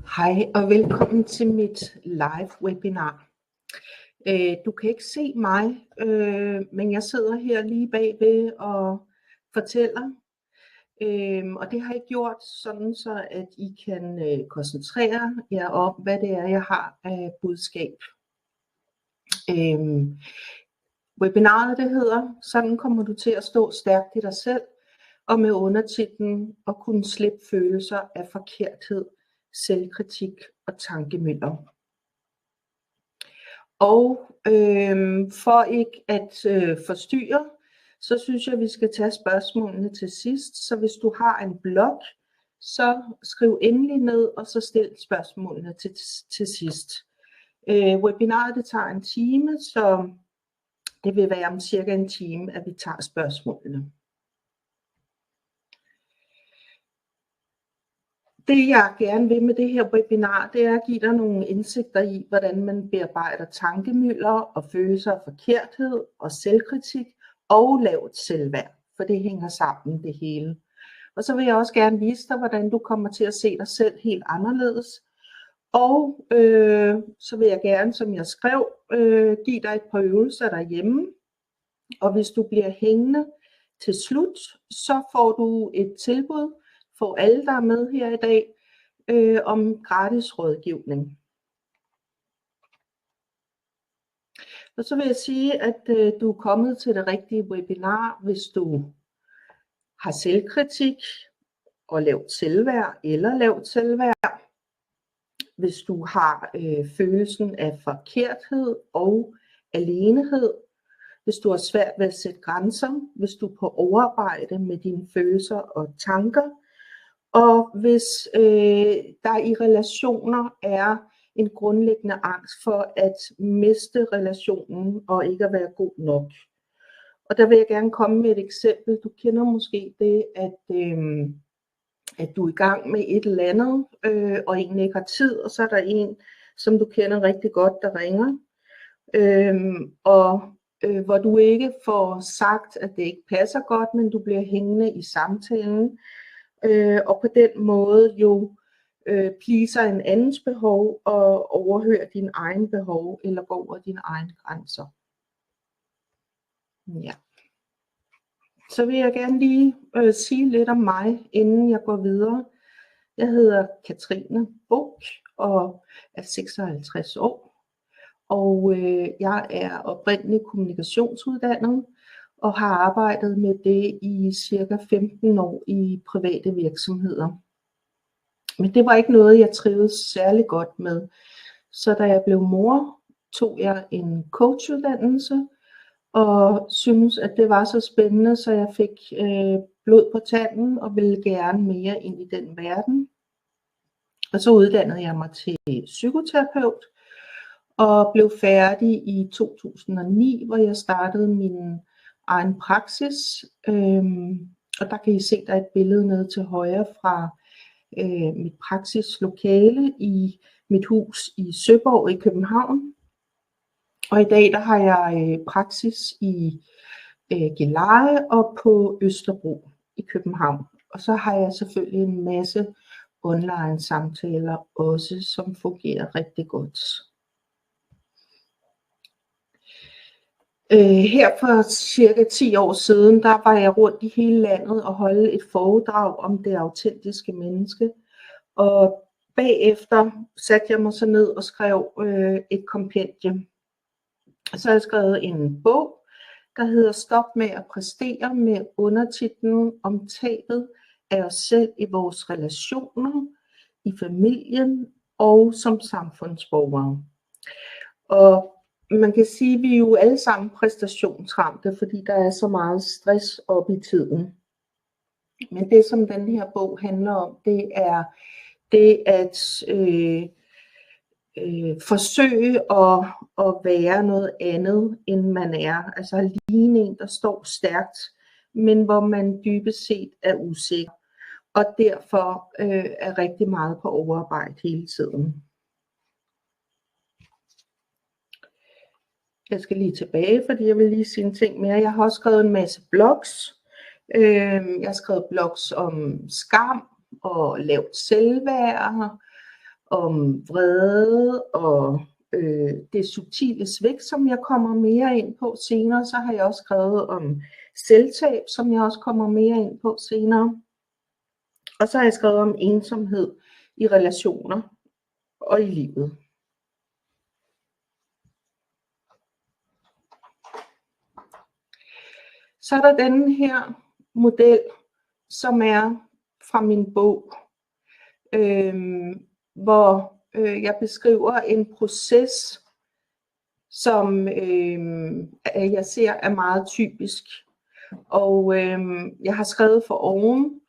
Hej og velkommen til mit live webinar. Du kan ikke se mig, men jeg sidder her lige bagved og fortæller. Og det har jeg gjort sådan, så at I kan koncentrere jer om, hvad det er, jeg har af budskab. Webinaret det hedder, sådan kommer du til at stå stærkt i dig selv, og med undertitlen at kunne slippe følelser af forkerthed, selvkritik og tankemylder. Og for ikke at forstyrre, så synes jeg, vi skal tage spørgsmålene til sidst. Så hvis du har en blog, så skriv endelig ned, og så stil spørgsmålene til sidst. Webinaret det tager en time, så det vil være om cirka en time, at vi tager spørgsmålene. Det jeg gerne vil med det her webinar, det er at give dig nogle indsigter i, hvordan man bearbejder tankemylder og følelser af forkerthed og selvkritik og lavt selvværd, for det hænger sammen det hele. Og så vil jeg også gerne vise dig, hvordan du kommer til at se dig selv helt anderledes. Og så vil jeg gerne, som jeg skrev, give dig et par øvelser derhjemme. Og hvis du bliver hængende til slut, så får du et tilbud for alle, der er med her i dag, om gratis rådgivning. Og så vil jeg sige, at du er kommet til det rigtige webinar, hvis du har selvkritik og lavt selvværd eller lavt selvværd. Hvis du har følelsen af forkerthed og alenehed. Hvis du har svært ved at sætte grænser. Hvis du er på overarbejde med dine følelser og tanker. Og hvis der i relationer er en grundlæggende angst for at miste relationen og ikke at være god nok. Og der vil jeg gerne komme med et eksempel. Du kender måske det, at du er i gang med et eller andet, og en ikke har tid, og så er der en, som du kender rigtig godt, der ringer. Hvor du ikke får sagt, at det ikke passer godt, men du bliver hængende i samtalen. Og på den måde jo pleaser en andens behov og overhører din egen behov eller går over dine egne grænser. Ja. Så vil jeg gerne lige sige lidt om mig, inden jeg går videre. Jeg hedder Katrine Bock og er 56 år. Og jeg er oprindelig kommunikationsuddannet og har arbejdet med det i cirka 15 år i private virksomheder. Men det var ikke noget, jeg trivedes særlig godt med. Så da jeg blev mor, tog jeg en coachuddannelse og syntes, at det var så spændende, så jeg fik blod på tanden og ville gerne mere ind i den verden. Og så uddannede jeg mig til psykoterapeut og blev færdig i 2009, hvor jeg startede min egen praksis. Og der kan I se, der er et billede nede til højre fra mit praksislokale i mit hus i Søborg i København. Og i dag der har jeg praksis i Gilleleje og på Østerbro i København. Og så har jeg selvfølgelig en masse online samtaler også, som fungerer rigtig godt. Her for cirka 10 år siden, der var jeg rundt i hele landet og holdt et foredrag om det autentiske menneske. Og bagefter satte jeg mig så ned og skrev et kompendie. Så har jeg skrevet en bog, der hedder Stop med at præstere, med undertitlen om tabet af os selv i vores relationer, i familien og som samfundsborgere. Og man kan sige, at vi er jo alle sammen præstationsramte, fordi der er så meget stress op i tiden. Men det, som den her bog handler om, det er det at forsøge at være noget andet, end man er. Altså ligne en, der står stærkt, men hvor man dybest set er usikker. Og derfor er rigtig meget på overarbejde hele tiden. Jeg skal lige tilbage, fordi jeg vil lige sige en ting mere. Jeg har også skrevet en masse blogs. Jeg har skrevet blogs om skam og lavt selvværd om vrede og det subtile svigt, som jeg kommer mere ind på senere. Så har jeg også skrevet om selvtab, som jeg også kommer mere ind på senere. Og så har jeg skrevet om ensomhed i relationer og i livet. Så er der denne her model, som er fra min bog, hvor jeg beskriver en proces, som jeg ser er meget typisk. Og jeg har skrevet for oven,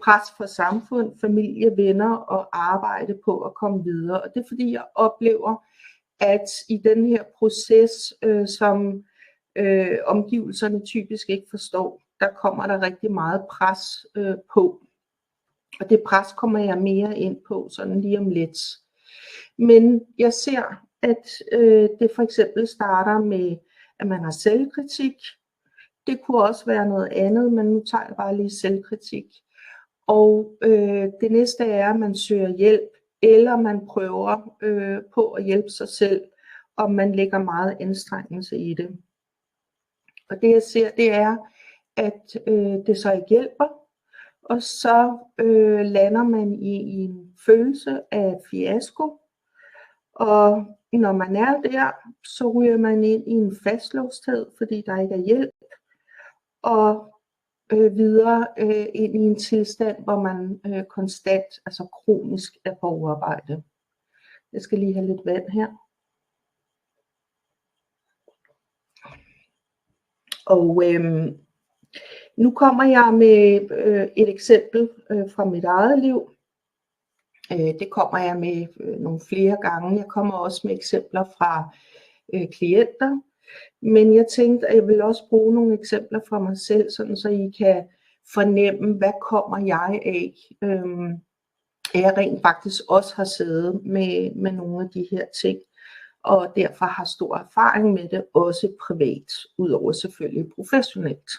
pres for samfund, familie, venner og arbejde på at komme videre. Og det er fordi, jeg oplever, at i den her proces, som omgivelserne typisk ikke forstår, der kommer der rigtig meget pres på. Og det pres kommer jeg mere ind på sådan lige om lidt. Men jeg ser, at det for eksempel starter med, at man har selvkritik. Det kunne også være noget andet, men nu tager jeg bare lige selvkritik. Og det næste er, at man søger hjælp, eller man prøver på at hjælpe sig selv, og man lægger meget anstrengelse i det. Og det jeg ser, det er, at det så ikke hjælper, og så lander man i en følelse af fiasko. Og når man er der, så ryger man ind i en fastlåsthed, fordi der ikke er hjælp, og videre ind i en tilstand, hvor man konstant, altså kronisk er på overarbejde. Jeg skal lige have lidt vand her. Og nu kommer jeg med et eksempel fra mit eget liv. Det kommer jeg med nogle flere gange. Jeg kommer også med eksempler fra klienter. Men jeg tænkte, at jeg vil også bruge nogle eksempler fra mig selv, sådan så I kan fornemme, hvad kommer jeg af. Jeg rent faktisk også har siddet med nogle af de her ting, og derfor har stor erfaring med det, også privat, udover selvfølgelig professionelt.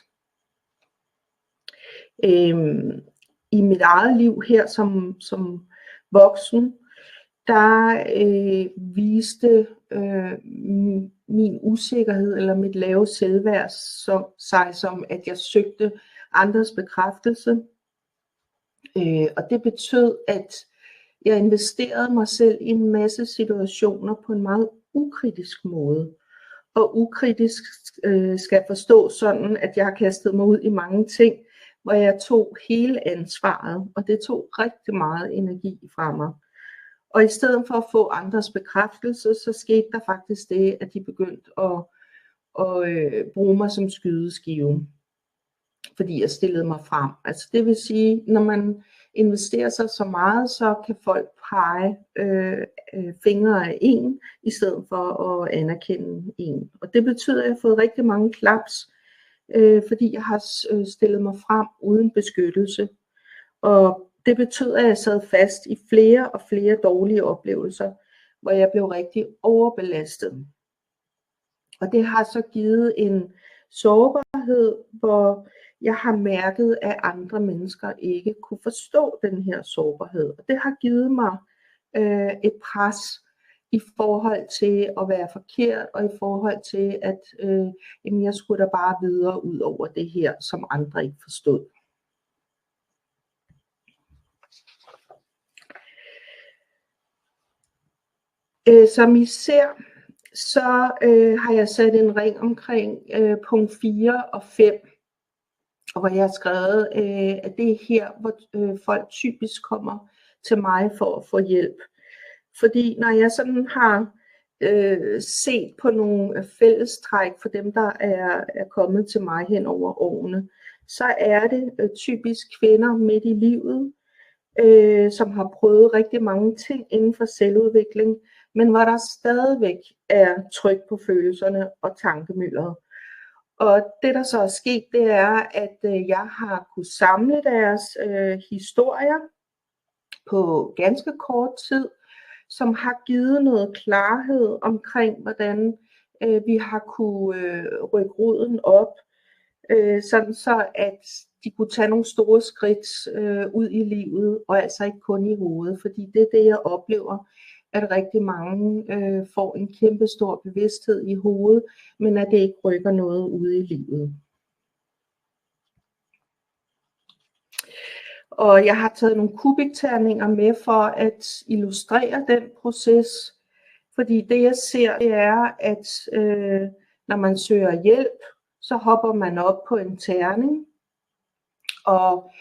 I mit eget liv her som voksen, der viste min usikkerhed eller mit lave selvværd sig som, at jeg søgte andres bekræftelse. Og det betød, at jeg investerede mig selv i en masse situationer på en meget ukritisk måde. Og ukritisk skal forstås sådan, at jeg har kastet mig ud i mange ting, hvor jeg tog hele ansvaret, og det tog rigtig meget energi fra mig. Og i stedet for at få andres bekræftelse, så skete der faktisk det, at de begyndte at bruge mig som skydeskive, fordi jeg stillede mig frem. Altså det vil sige, når man investerer sig så meget, så kan folk pege fingre af en, i stedet for at anerkende en. Og det betyder, at jeg har fået rigtig mange klaps, fordi jeg har stillet mig frem uden beskyttelse. Og det betød, at jeg sad fast i flere og flere dårlige oplevelser, hvor jeg blev rigtig overbelastet. Og det har så givet en sårbarhed, hvor jeg har mærket, at andre mennesker ikke kunne forstå den her sårbarhed. Og det har givet mig et pres i forhold til at være forkert, og i forhold til, at jeg skulle da bare videre ud over det her, som andre ikke forstod. Som I ser, så har jeg sat en ring omkring punkt 4 og 5, og hvor jeg har skrevet, at det er her, hvor folk typisk kommer til mig for at få hjælp. Fordi når jeg sådan har set på nogle fællestræk for dem, der er kommet til mig hen over årene, så er det typisk kvinder midt i livet, som har prøvet rigtig mange ting inden for selvudvikling, men hvor der stadigvæk er tryk på følelserne og tankemyldret. Og det der så er sket, det er, at jeg har kunnet samle deres historier på ganske kort tid, som har givet noget klarhed omkring, hvordan vi har kunne rykke roden op, sådan så at de kunne tage nogle store skridt ud i livet, og altså ikke kun i hovedet, fordi det er det, jeg oplever, at rigtig mange får en kæmpe stor bevidsthed i hovedet, men at det ikke rykker noget ude i livet. Og jeg har taget nogle kubikterninger med for at illustrere den proces, fordi det jeg ser, det er, at når man søger hjælp, så hopper man op på en terning og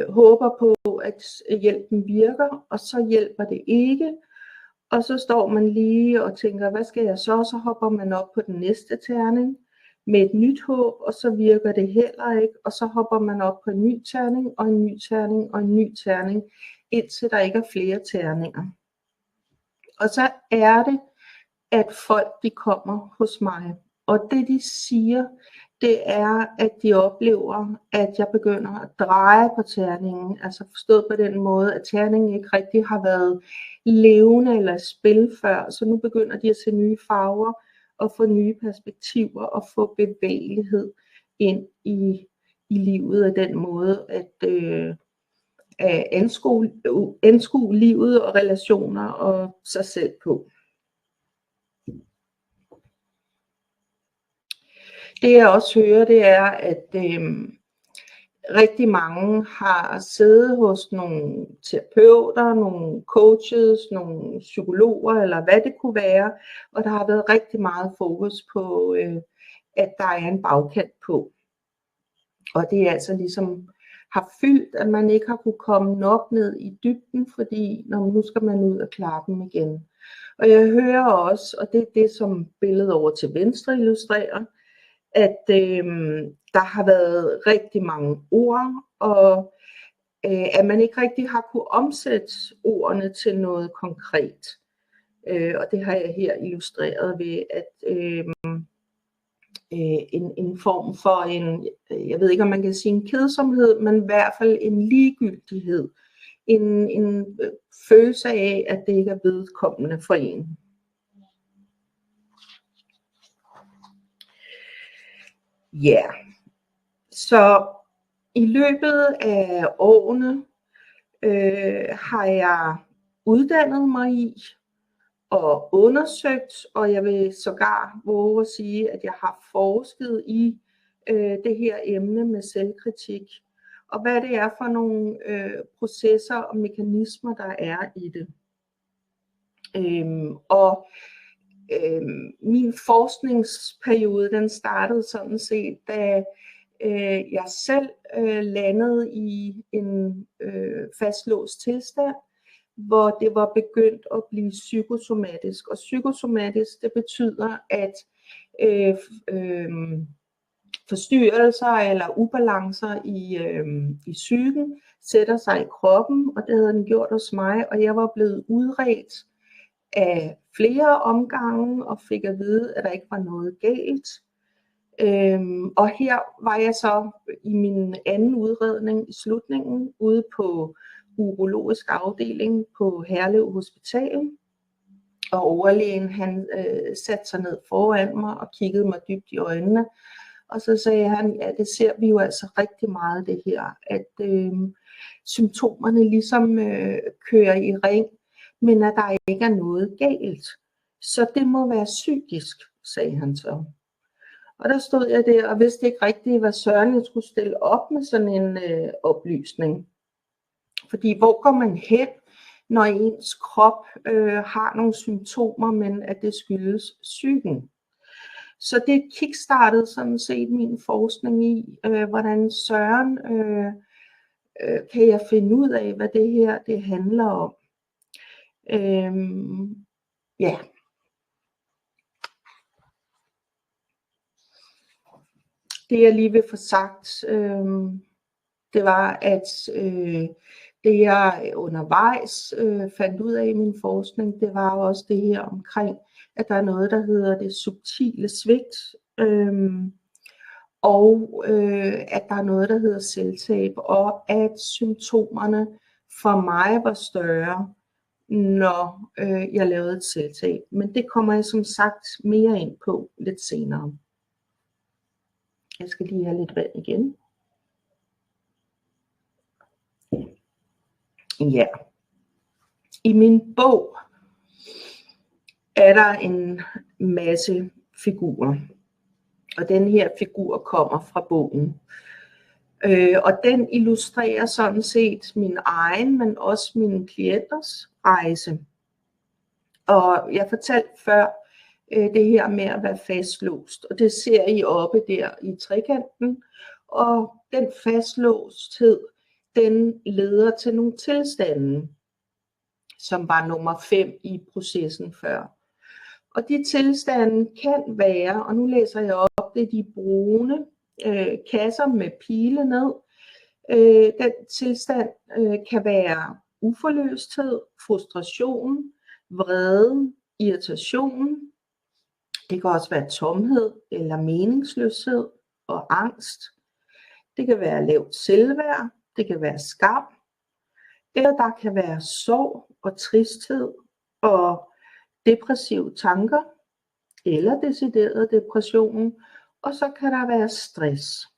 håber på, at hjælpen virker, og så hjælper det ikke. Og så står man lige og tænker, hvad skal jeg så? Så hopper man op på den næste terning med et nyt håb, og så virker det heller ikke. Og så hopper man op på en ny terning, og en ny terning, og en ny terning, indtil der ikke er flere terninger. Og så er det, at folk de kommer hos mig. Og det de siger, det er, at de oplever, at jeg begynder at dreje på terningen. Altså forstået på den måde, at terningen ikke rigtig har været levende eller spil før. Så nu begynder de at se nye farver og få nye perspektiver og få bevægelighed ind i livet af den måde at anskue livet og relationer og sig selv på. Det jeg også hører, det er, at rigtig mange har siddet hos nogle terapeuter, nogle coaches, nogle psykologer eller hvad det kunne være, og der har været rigtig meget fokus på, at der er en bagkant på. Og det er altså ligesom har fyldt, at man ikke har kunne komme nok ned i dybden, fordi nu skal man ud og klare dem igen. Og jeg hører også, og det er det som billedet over til venstre illustrerer, at der har været rigtig mange ord, og at man ikke rigtig har kunne omsætte ordene til noget konkret. Og det har jeg her illustreret ved, at en form for en, jeg ved ikke om man kan sige en kedsomhed, men i hvert fald en ligegyldighed. En følelse af, at det ikke er vedkommende for en. Ja, så i løbet af årene har jeg uddannet mig i og undersøgt, og jeg vil sågar våge at sige, at jeg har forsket i det her emne med selvkritik, og hvad det er for nogle processer og mekanismer, der er i det. Min forskningsperiode, den startede sådan set, da jeg selv landede i en fastlåst tilstand, hvor det var begyndt at blive psykosomatisk. Og psykosomatisk, det betyder, at forstyrrelser eller ubalancer i psyken sætter sig i kroppen, og det havde den gjort hos mig, og jeg var blevet udredt af flere omgange og fik at vide, at der ikke var noget galt. Og her var jeg så i min anden udredning i slutningen ude på urologisk afdeling på Herlev Hospital, og overlægen han satte sig ned foran mig og kiggede mig dybt i øjnene, og så sagde han, ja, det ser vi jo altså rigtig meget det her, at symptomerne ligesom kører i ring, men at der ikke er noget galt. Så det må være psykisk, sagde han så. Og der stod jeg der og vidste ikke rigtigt, hvad søren jeg skulle stille op med sådan en oplysning. Fordi hvor går man hen, når ens krop har nogle symptomer, men at det skyldes psyken? Så det kickstartede sådan set min forskning i, hvordan søren kan jeg finde ud af, hvad det her det handler om. Ja. Det jeg lige vil få sagt, det var, at det jeg undervejs fandt ud af i min forskning, det var også det her omkring, at der er noget, der hedder det subtile svigt, og at der er noget, der hedder selvtab, og at symptomerne for mig var større, når jeg lavede et selvtab. Men det kommer jeg som sagt mere ind på lidt senere. Jeg skal lige have lidt vand igen. Ja, i min bog er der en masse figurer, og den her figur kommer fra bogen. Og den illustrerer sådan set min egen, men også mine klienters rejse. Og jeg fortalte før det her med at være fastlåst, og det ser I oppe der i trekanten. Og den fastlåsthed, den leder til nogle tilstande, som var nummer 5 i processen før. Og de tilstande kan være, og nu læser jeg op, det er de brune kasser med pile ned. Den tilstand kan være uforløsthed, frustration, vrede, irritation. Det kan også være tomhed eller meningsløshed og angst. Det kan være lavt selvværd, det kan være skam, eller der kan være sorg og tristhed og depressive tanker, eller decideret depression, og så kan der være stress.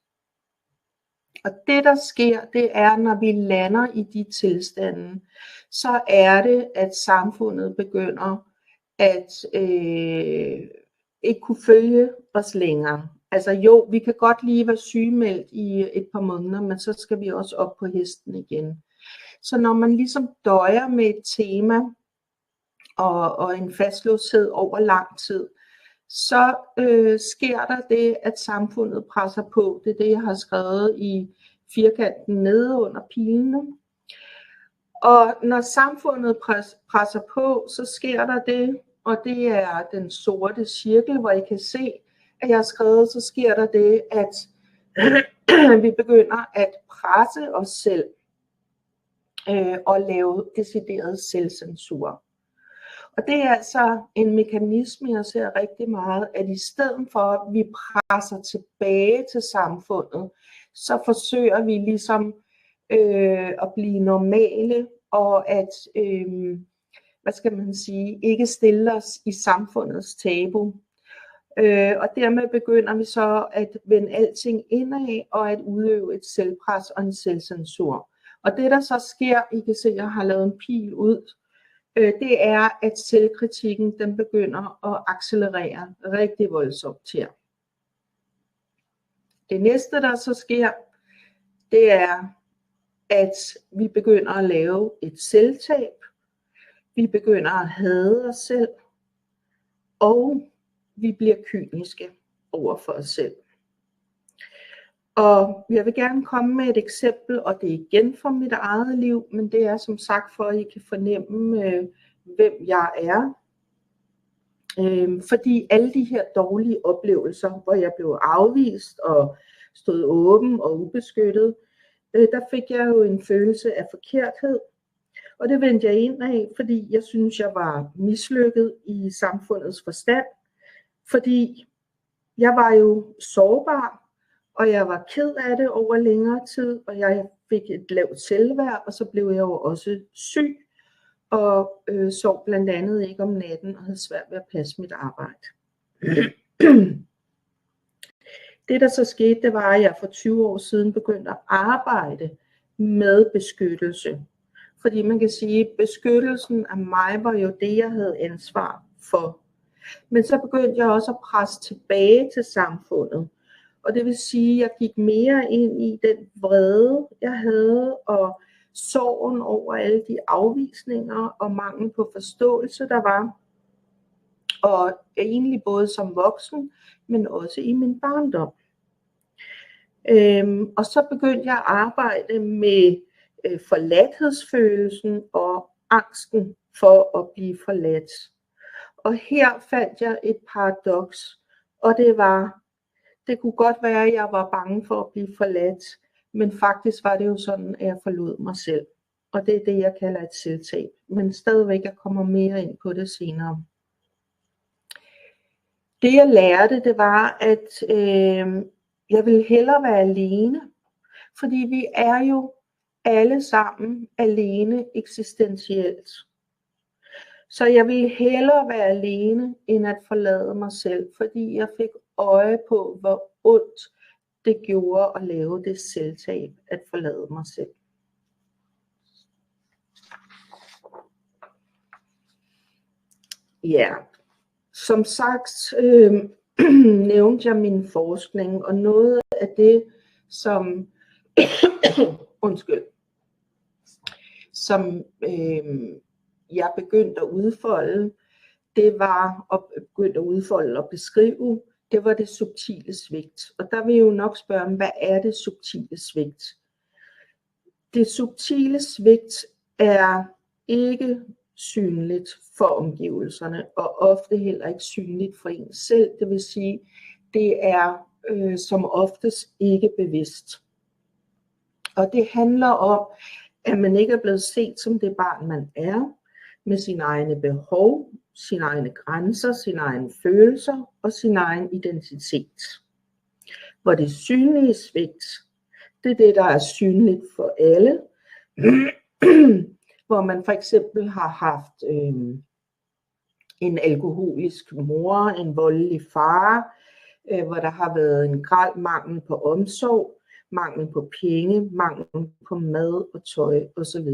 Og det der sker, det er, når vi lander i de tilstande, så er det, at samfundet begynder at ikke kunne følge os længere. Altså jo, vi kan godt lige være sygemeldt i et par måneder, men så skal vi også op på hesten igen. Så når man ligesom døjer med et tema og en fastlåshed over lang tid, så sker der det, at samfundet presser på. Det er det, jeg har skrevet i firkanten nede under pilene. Og når samfundet presser på, så sker der det, og det er den sorte cirkel, hvor I kan se, at jeg har skrevet, så sker der det, at vi begynder at presse os selv og lave decideret selvcensur. Og det er altså en mekanisme, jeg ser rigtig meget, at i stedet for, at vi presser tilbage til samfundet, så forsøger vi ligesom at blive normale, og at, hvad skal man sige, ikke stille os i samfundets tabu. Og dermed begynder vi så at vende alting indad, og at udøve et selvpres og en selvcensur. Og det der så sker, I kan se, at jeg har lavet en pil ud, det er, at selvkritikken den begynder at accelerere rigtig voldsomt her. Det næste, der så sker, det er, at vi begynder at lave et selvtab. Vi begynder at hade os selv, og vi bliver kyniske over for os selv. Og jeg vil gerne komme med et eksempel, og det er igen fra mit eget liv, men det er som sagt for, at I kan fornemme, hvem jeg er. Fordi alle de her dårlige oplevelser, hvor jeg blev afvist og stod åben og ubeskyttet, der fik jeg jo en følelse af forkerthed. Og det vendte jeg ind af, fordi jeg synes, jeg var mislykket i samfundets forstand. Fordi jeg var jo sårbar, og jeg var ked af det over længere tid, og jeg fik et lavt selvværd, og så blev jeg jo også syg, og sov blandt andet ikke om natten, og havde svært ved at passe mit arbejde. Det der så skete, det var, at jeg for 20 år siden begyndte at arbejde med beskyttelse. Fordi man kan sige, at beskyttelsen af mig var jo det, jeg havde ansvar for. Men så begyndte jeg også at presse tilbage til samfundet. Og det vil sige, at jeg gik mere ind i den vrede, jeg havde, og sorgen over alle de afvisninger og mangel på forståelse, der var. Og egentlig både som voksen, men også i min barndom. Og så begyndte jeg at arbejde med forladthedsfølelsen og angsten for at blive forladt. Og her fandt jeg et paradoks, og det kunne godt være, at jeg var bange for at blive forladt, men faktisk var det jo sådan, at jeg forlod mig selv. Og det er det, jeg kalder et selvtab. Men stadigvæk, jeg kommer mere ind på det senere. Det jeg lærte, det var, at jeg ville hellere være alene. Fordi vi er jo alle sammen alene eksistentielt. Så jeg ville hellere være alene, end at forlade mig selv. Fordi jeg fik øje på, hvor ondt det gjorde at lave det selvtab, at forlade mig selv. Ja, som sagt nævnte jeg min forskning, og noget af det, som som jeg begyndte at udfolde, det var at beskrive, det var det subtile svigt. Og der vil jeg jo nok spørge, hvad er det subtile svigt? Det subtile svigt er ikke synligt for omgivelserne, og ofte heller ikke synligt for en selv. Det vil sige, det er som oftest ikke bevidst. Og det handler om, at man ikke er blevet set som det barn, man er, med sine egne behov, sine egne grænser, sine egne følelser og sin egen identitet. Hvor det synlige svigt, det er det, der er synligt for alle. Hvor man for eksempel har haft en alkoholisk mor, en voldelig far, hvor der har været en grel mangel på omsorg, mangel på penge, mangel på mad og tøj osv.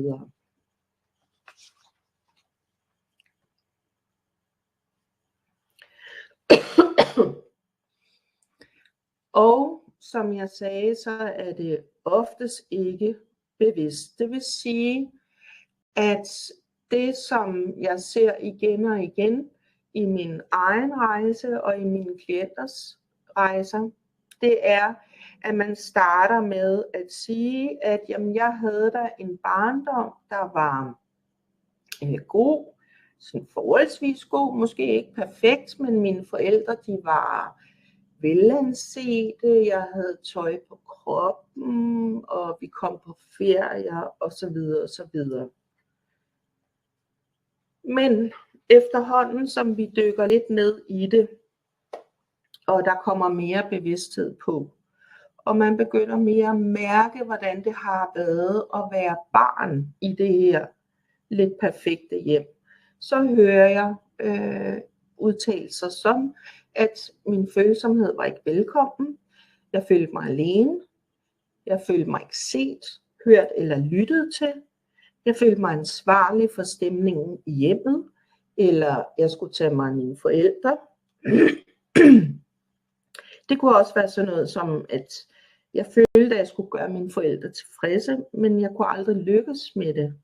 Og som jeg sagde, så er det oftest ikke bevidst. Det vil sige, at det som jeg ser igen og igen i min egen rejse og i mine klienters rejser, det er, at man starter med at sige, at jamen, jeg havde da en barndom, der var god, sådan forholdsvis god, måske ikke perfekt, men mine forældre, de var velansete, jeg havde tøj på kroppen, og vi kom på ferier osv. osv. Men efterhånden, som vi dykker lidt ned i det, og der kommer mere bevidsthed på, og man begynder mere at mærke, hvordan det har været at være barn i det her lidt perfekte hjem, så hører jeg udtalelser som, at min følsomhed var ikke velkommen, jeg følte mig alene, jeg følte mig ikke set, hørt eller lyttet til, jeg følte mig ansvarlig for stemningen i hjemmet, eller jeg skulle tage mig af mine forældre. Det kunne også være sådan noget som, at jeg følte, at jeg skulle gøre mine forældre tilfredse, men jeg kunne aldrig lykkes med det.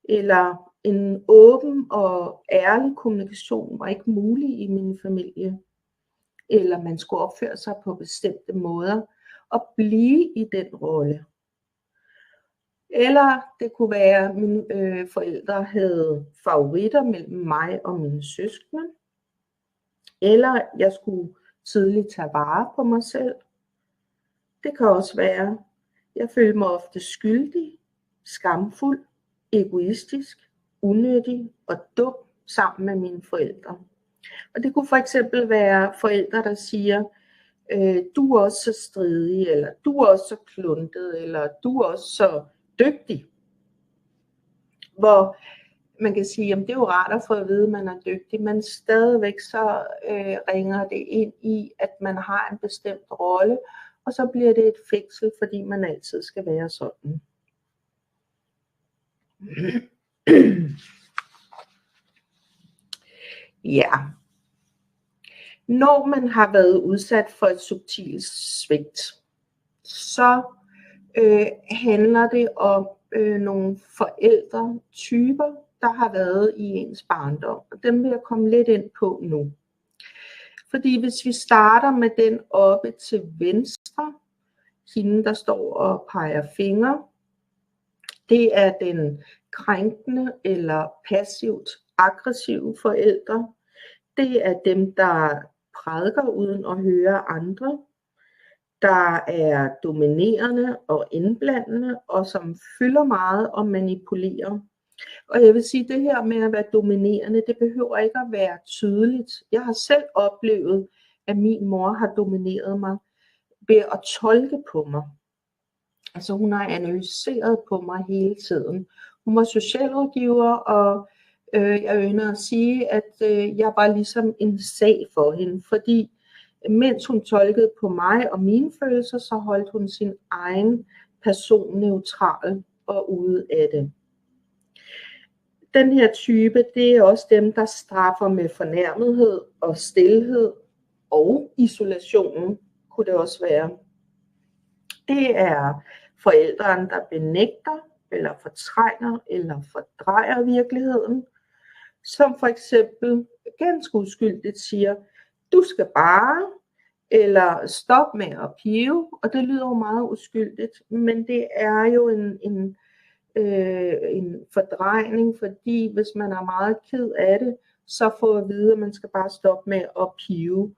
Eller en åben og ærlig kommunikation var ikke mulig i min familie. Eller man skulle opføre sig på bestemte måder og blive i den rolle. Eller det kunne være, at mine forældre havde favoritter mellem mig og mine søskende. Eller jeg skulle tidligt tage vare på mig selv. Det kan også være, at jeg følte mig ofte skyldig, skamfuld, egoistisk, unyttig og dum sammen med mine forældre. Og det kunne for eksempel være forældre, der siger, du er også så stridig, eller du er også så kluntet, eller du er også så dygtig. Hvor man kan sige, at det er jo rart at få at vide, at man er dygtig, men stadigvæk så ringer det ind i, at man har en bestemt rolle, og så bliver det et fængsel, fordi man altid skal være sådan. Ja. Når man har været udsat for et subtilt svigt, så handler det om nogle forældretyper, der har været i ens barndom. Og dem vil jeg komme lidt ind på nu. Fordi hvis vi starter med den oppe til venstre, hende der står og peger fingre, det er den krænkende eller passivt aggressive forældre. Det er dem, der prædiker uden at høre andre, der er dominerende og indblandende, og som fylder meget og manipulerer. Og jeg vil sige, at det her med at være dominerende, det behøver ikke at være tydeligt. Jeg har selv oplevet, at min mor har domineret mig ved at tolke på mig. Altså hun har analyseret på mig hele tiden. Hun var socialrådgiver, og jeg ynder at sige, at jeg var ligesom en sag for hende, fordi mens hun tolkede på mig og mine følelser, så holdt hun sin egen person neutral og ude af det. Den her type, det er også dem, der straffer med fornærmethed og stilhed og isolationen, kunne det også være. Det er forældrene, der benægter, eller fortrænger, eller fordrejer virkeligheden. Som for eksempel ganske uskyldigt siger, du skal bare, eller stop med at pive. Og det lyder jo meget uskyldigt, men det er jo en fordrejning, fordi hvis man er meget ked af det, så får at vide, at man skal bare stoppe med at pive.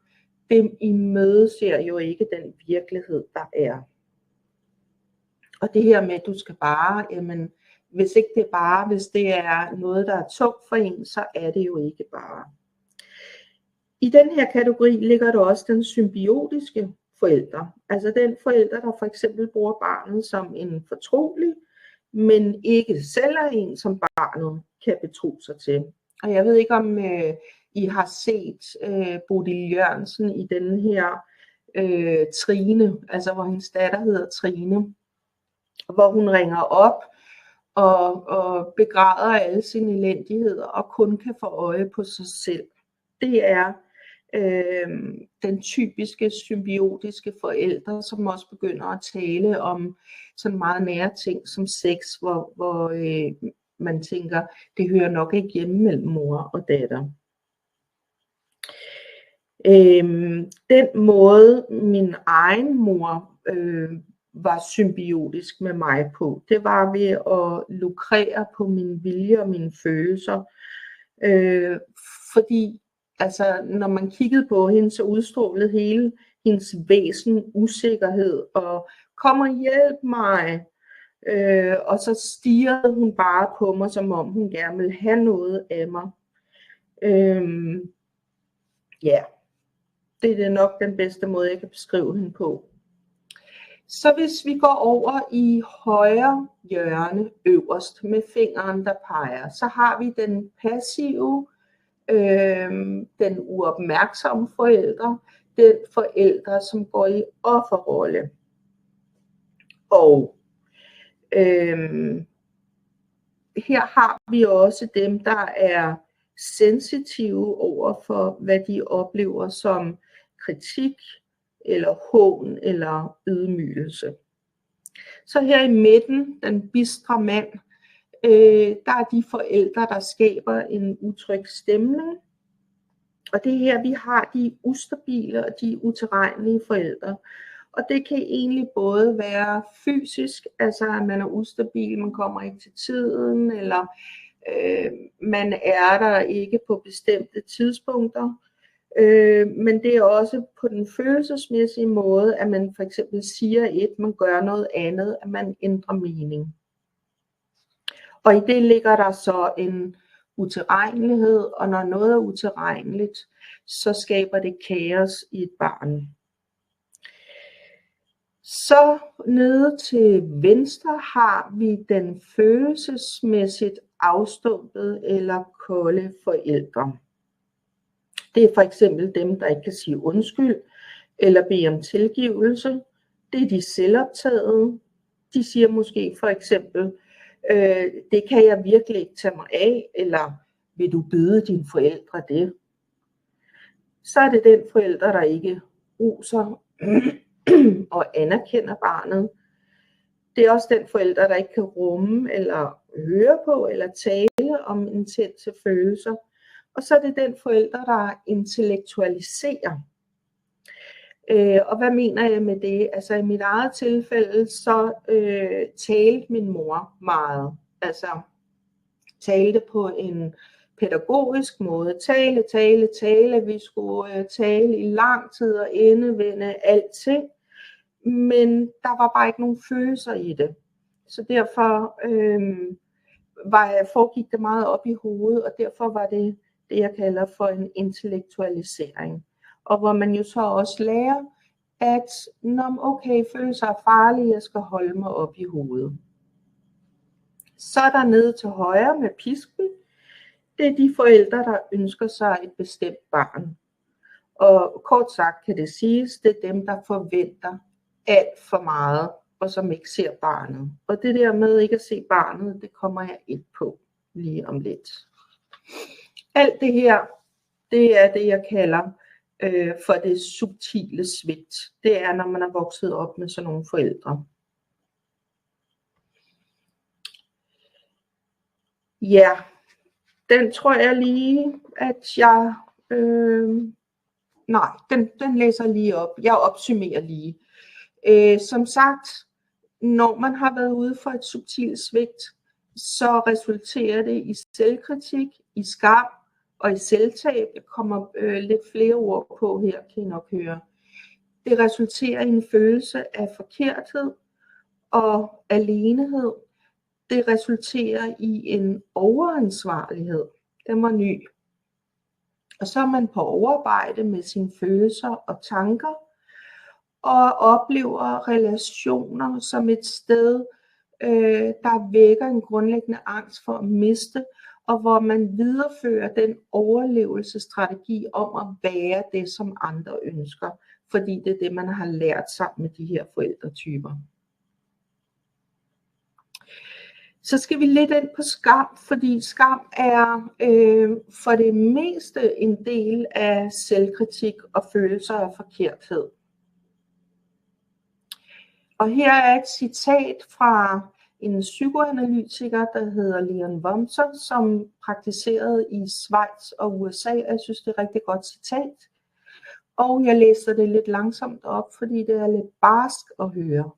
Det imødeser jo ikke den virkelighed, der er. Og det her med, at du skal bare, jamen, hvis ikke det er bare, hvis det er noget, der er tungt for en, så er det jo ikke bare. I den her kategori ligger der også den symbiotiske forælder. Altså den forælder, der for eksempel bruger barnet som en fortrolig, men ikke selv er en, som barnet kan betro sig til. Og jeg ved ikke, om I har set Bodil Jørgensen i den her Trine, altså hvor hendes datter hedder Trine, hvor hun ringer op og begræder alle sine elendigheder og kun kan få øje på sig selv. Det er den typiske symbiotiske forælder, som også begynder at tale om sådan meget nære ting som sex, hvor man tænker, det hører nok ikke hjemme mellem mor og datter. Den måde min egen mor var symbiotisk med mig på, det var ved at lukrere på min vilje og mine følelser. Fordi altså, når man kiggede på hende, så udstrålede hele hendes væsen usikkerhed og kom og hjælp mig. Og så stirrede hun bare på mig, som om hun gerne ville have noget af mig. Ja, det er nok den bedste måde, jeg kan beskrive hende på. Så hvis vi går over i højre hjørne øverst med fingeren, der peger, så har vi den passive, den uopmærksomme forælder, den forælder, som går i offerrolle. Og her har vi også dem, der er sensitive over for, hvad de oplever som kritik, eller hån, eller ydmygelse. Så her i midten, den bistre mand, der er de forældre, der skaber en utryg stemning. Og det er her, vi har de ustabile og de utilregnelige forældre. Og det kan egentlig både være fysisk, altså at man er ustabil, man kommer ikke til tiden, eller man er der ikke på bestemte tidspunkter. Men det er også på den følelsesmæssige måde, at man for eksempel siger et, man gør noget andet, at man ændrer mening. Og i det ligger der så en utilregnelighed, og når noget er utilregneligt, så skaber det kaos i et barn. Så nede til venstre har vi den følelsesmæssigt afstumpede eller kolde forældre. Det er for eksempel dem, der ikke kan sige undskyld eller bede om tilgivelse. Det er de selvoptagede. De siger måske for eksempel, det kan jeg virkelig ikke tage mig af, eller vil du bede dine forældre det? Så er det den forælder, der ikke roser og anerkender barnet. Det er også den forælder, der ikke kan rumme eller høre på eller tale om intense følelser. Og så er det den forælder, der intellektualiserer. Og hvad mener jeg med det? Altså i mit eget tilfælde, så talte min mor meget. Altså talte på en pædagogisk måde. Tale. Vi skulle tale i lang tid og endevende alting. Men der var bare ikke nogen følelser i det. Så derfor foregik det meget op i hovedet, og derfor var det jeg kalder for en intellektualisering. Og hvor man jo så også lærer, at okay, følelser er farlige, jeg skal holde mig op i hovedet. Så er der nede til højre med pisken, det er de forældre, der ønsker sig et bestemt barn. Og kort sagt kan det siges, det er dem, der forventer alt for meget, og som ikke ser barnet. Og det der med ikke at se barnet, det kommer jeg ind på lige om lidt. Alt det her, det er det, jeg kalder for det subtile svigt. Det er, når man er vokset op med sådan nogle forældre. Ja, den tror jeg lige, at jeg... nej, den læser lige op. Jeg opsummerer lige. Som sagt, når man har været ude for et subtilt svigt, så resulterer det i selvkritik, i skam og i selvtab. Der kommer lidt flere ord på her, kan I nok høre. Det resulterer i en følelse af forkerthed og alenehed. Det resulterer i en overansvarlighed. Den var ny. Og så er man på overarbejde med sine følelser og tanker, og oplever relationer som et sted, der vækker en grundlæggende angst for at miste, og hvor man viderefører den overlevelsesstrategi om at være det, som andre ønsker, fordi det er det, man har lært sammen med de her forældretyper. Så skal vi lidt ind på skam, fordi skam er for det meste en del af selvkritik og følelser af forkerthed. Og her er et citat fra en psykoanalytiker, der hedder Leon Womser, som praktiserede i Schweiz og USA. Jeg synes, det er et rigtig godt citat. Og jeg læser det lidt langsomt op, fordi det er lidt barsk at høre.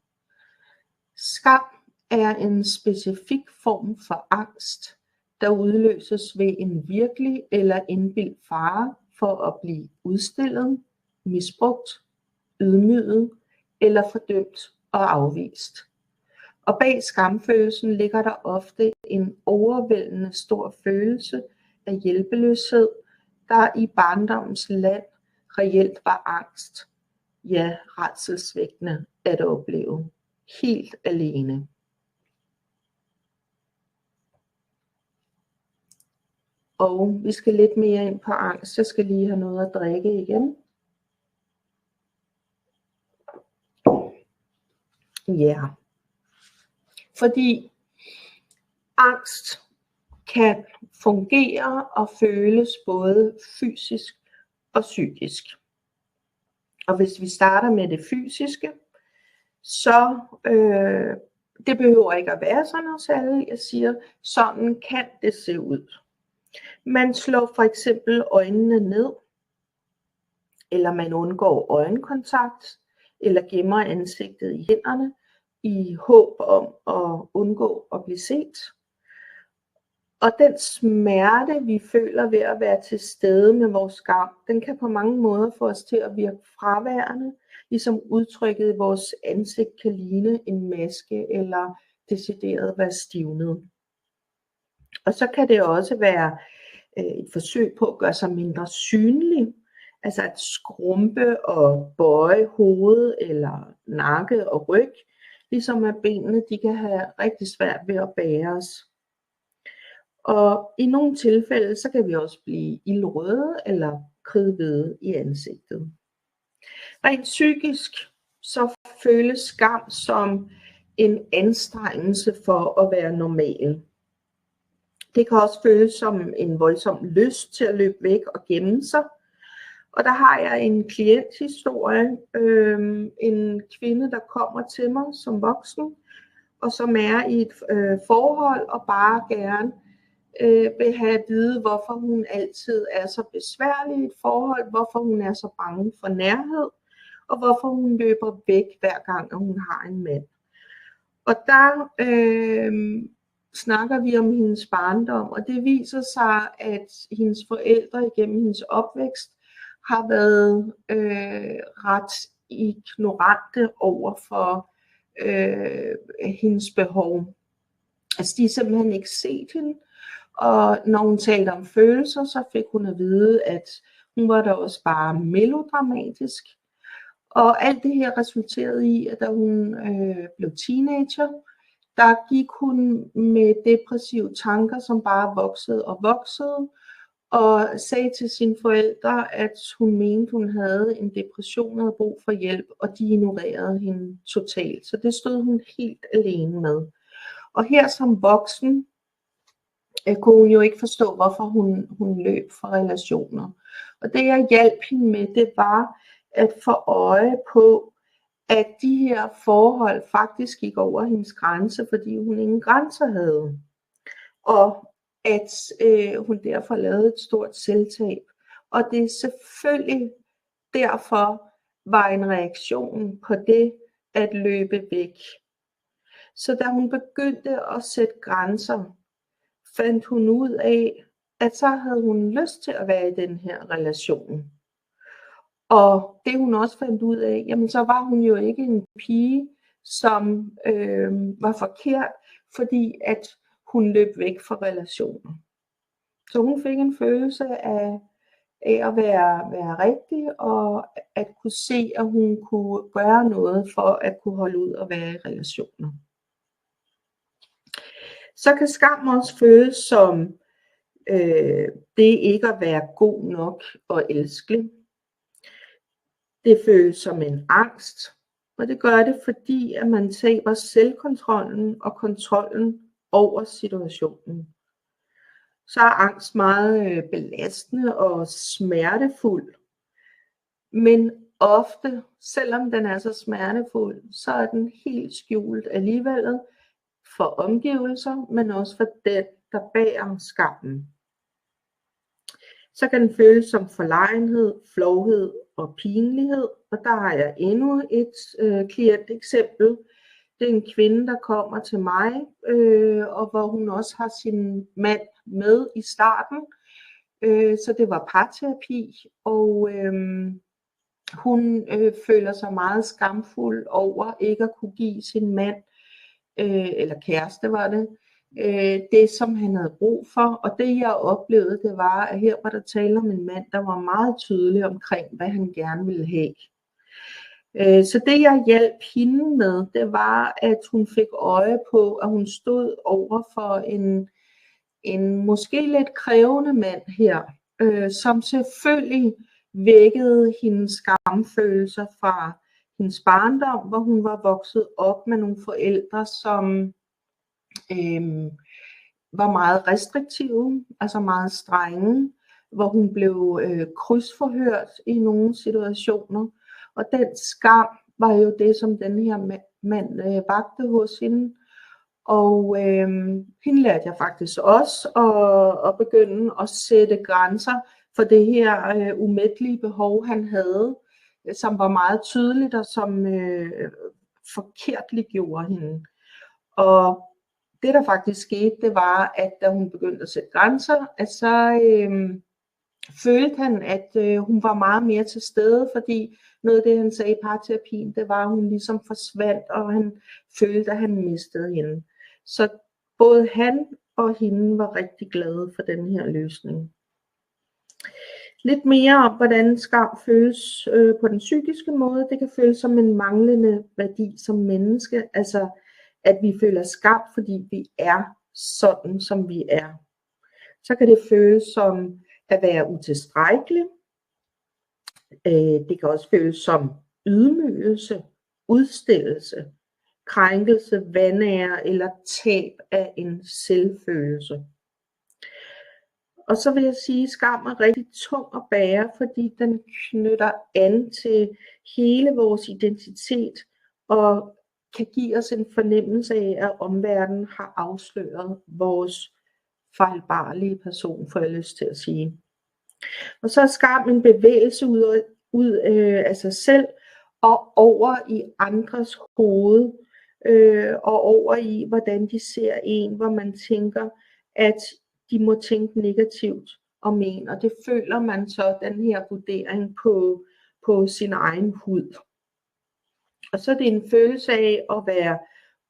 Skam er en specifik form for angst, der udløses ved en virkelig eller indbildt fare for at blive udstillet, misbrugt, ydmyget eller fordømt og afvist. Og bag skamfølelsen ligger der ofte en overvældende stor følelse af hjælpeløshed, der i barndommens land reelt var angst, ja, rædselsvækkende at opleve, helt alene. Og vi skal lidt mere ind på angst. Jeg skal lige have noget at drikke igen. Ja, fordi angst kan fungere og føles både fysisk og psykisk. Og hvis vi starter med det fysiske, så det behøver ikke at være sådan hos alle. Jeg siger, sådan kan det se ud. Man slår for eksempel øjnene ned, eller man undgår øjenkontakt, eller gemmer ansigtet i hænderne i håb om at undgå at blive set. Og den smerte, vi føler ved at være til stede med vores skam, den kan på mange måder få os til at virke fraværende, ligesom udtrykket i vores ansigt kan ligne en maske eller decideret være stivnet. Og så kan det også være et forsøg på at gøre sig mindre synlig, altså at skrumpe og bøje hoved eller nakke og ryg, ligesom at benene de kan have rigtig svært ved at bære os. Og i nogle tilfælde så kan vi også blive ildrøde eller kridhvide i ansigtet. Rent psykisk så føles skam som en anstrengelse for at være normal. Det kan også føles som en voldsom lyst til at løbe væk og gemme sig. Og der har jeg en klienthistorie, en kvinde, der kommer til mig som voksen, og som er i et forhold og bare gerne vil have at vide, hvorfor hun altid er så besværlig i et forhold, hvorfor hun er så bange for nærhed, og hvorfor hun løber væk hver gang, hun har en mand. Og der snakker vi om hendes barndom, og det viser sig, at hendes forældre igennem hendes opvækst har været ret ignorante over for hendes behov. Altså de har simpelthen ikke set hende, og når hun talte om følelser, så fik hun at vide, at hun var da også bare melodramatisk. Og alt det her resulterede i, at da hun blev teenager, der gik hun med depressive tanker, som bare voksede og voksede, og sagde til sine forældre, at hun mente, hun havde en depression og havde brug for hjælp, og de ignorerede hende totalt. Så det stod hun helt alene med. Og her som voksen, kunne hun jo ikke forstå, hvorfor hun løb fra relationer. Og det jeg hjalp hende med, det var at få øje på, at de her forhold faktisk gik over hendes grænse, fordi hun ingen grænser havde. Og at hun derfor lavede et stort selvtab. Og det er selvfølgelig derfor var en reaktion på det at løbe væk. Så da hun begyndte at sætte grænser, fandt hun ud af, at så havde hun lyst til at være i den her relation. Og det hun også fandt ud af, jamen så var hun jo ikke en pige, som var forkert, fordi at hun løb væk fra relationer. Så hun fik en følelse af at være rigtig, og at kunne se, at hun kunne gøre noget for at kunne holde ud og være i relationer. Så kan skam også føles som det ikke at være god nok og elskelig. Det føles som en angst, og det gør det, fordi at man taber selvkontrollen og kontrollen over situationen. Så er angst meget belastende og smertefuld. Men ofte, selvom den er så smertefuld, så er den helt skjult alligevel for omgivelser, men også for den, der bærer skammen. Så kan den føles som forlegenhed, flovhed og pinlighed. Og der har jeg endnu et klienteksempel. Det er en kvinde, der kommer til mig, og hvor hun også har sin mand med i starten. Så det var parterapi, og hun føler sig meget skamfuld over ikke at kunne give sin mand, eller kæreste var det, det som han havde brug for. Og det jeg oplevede, det var, at her var der tale om en mand, der var meget tydelig omkring, hvad han gerne ville have. Så det jeg hjalp hende med, det var, at hun fik øje på, at hun stod over for en måske lidt krævende mand her, som selvfølgelig vækkede hendes skamfølelser fra hendes barndom, hvor hun var vokset op med nogle forældre, som var meget restriktive, altså meget strenge, hvor hun blev krydsforhørt i nogle situationer. Og den skam var jo det, som den her mand vagte hos hende. Og hende lærte jeg faktisk også at begynde at sætte grænser for det her umættelige behov, han havde, som var meget tydeligt og som forkertliggjorde hende. Og det der faktisk skete, det var, at da hun begyndte at sætte grænser, at så følte han, at hun var meget mere til stede, fordi noget af det, han sagde i parterapien, det var, at hun ligesom forsvandt, og han følte, at han mistede hende. Så både han og hende var rigtig glade for den her løsning. Lidt mere om, hvordan skam føles på den psykiske måde. Det kan føles som en manglende værdi som menneske, altså at vi føler skam, fordi vi er sådan, som vi er. Så kan det føles som at være utilstrækkelig. Det kan også føles som ydmygelse, udstillelse, krænkelse, vanære eller tab af en selvfølelse. Og så vil jeg sige, at skam er rigtig tung at bære, fordi den knytter an til hele vores identitet og kan give os en fornemmelse af, at omverdenen har afsløret vores fejlbarlige person, får jeg lyst til at sige. Og så er skam en bevægelse ud af sig selv og over i andres hoved, og over i, hvordan de ser en, hvor man tænker, at de må tænke negativt om en, og det føler man så den her vurdering på sin egen hud. Og så er det en følelse af at være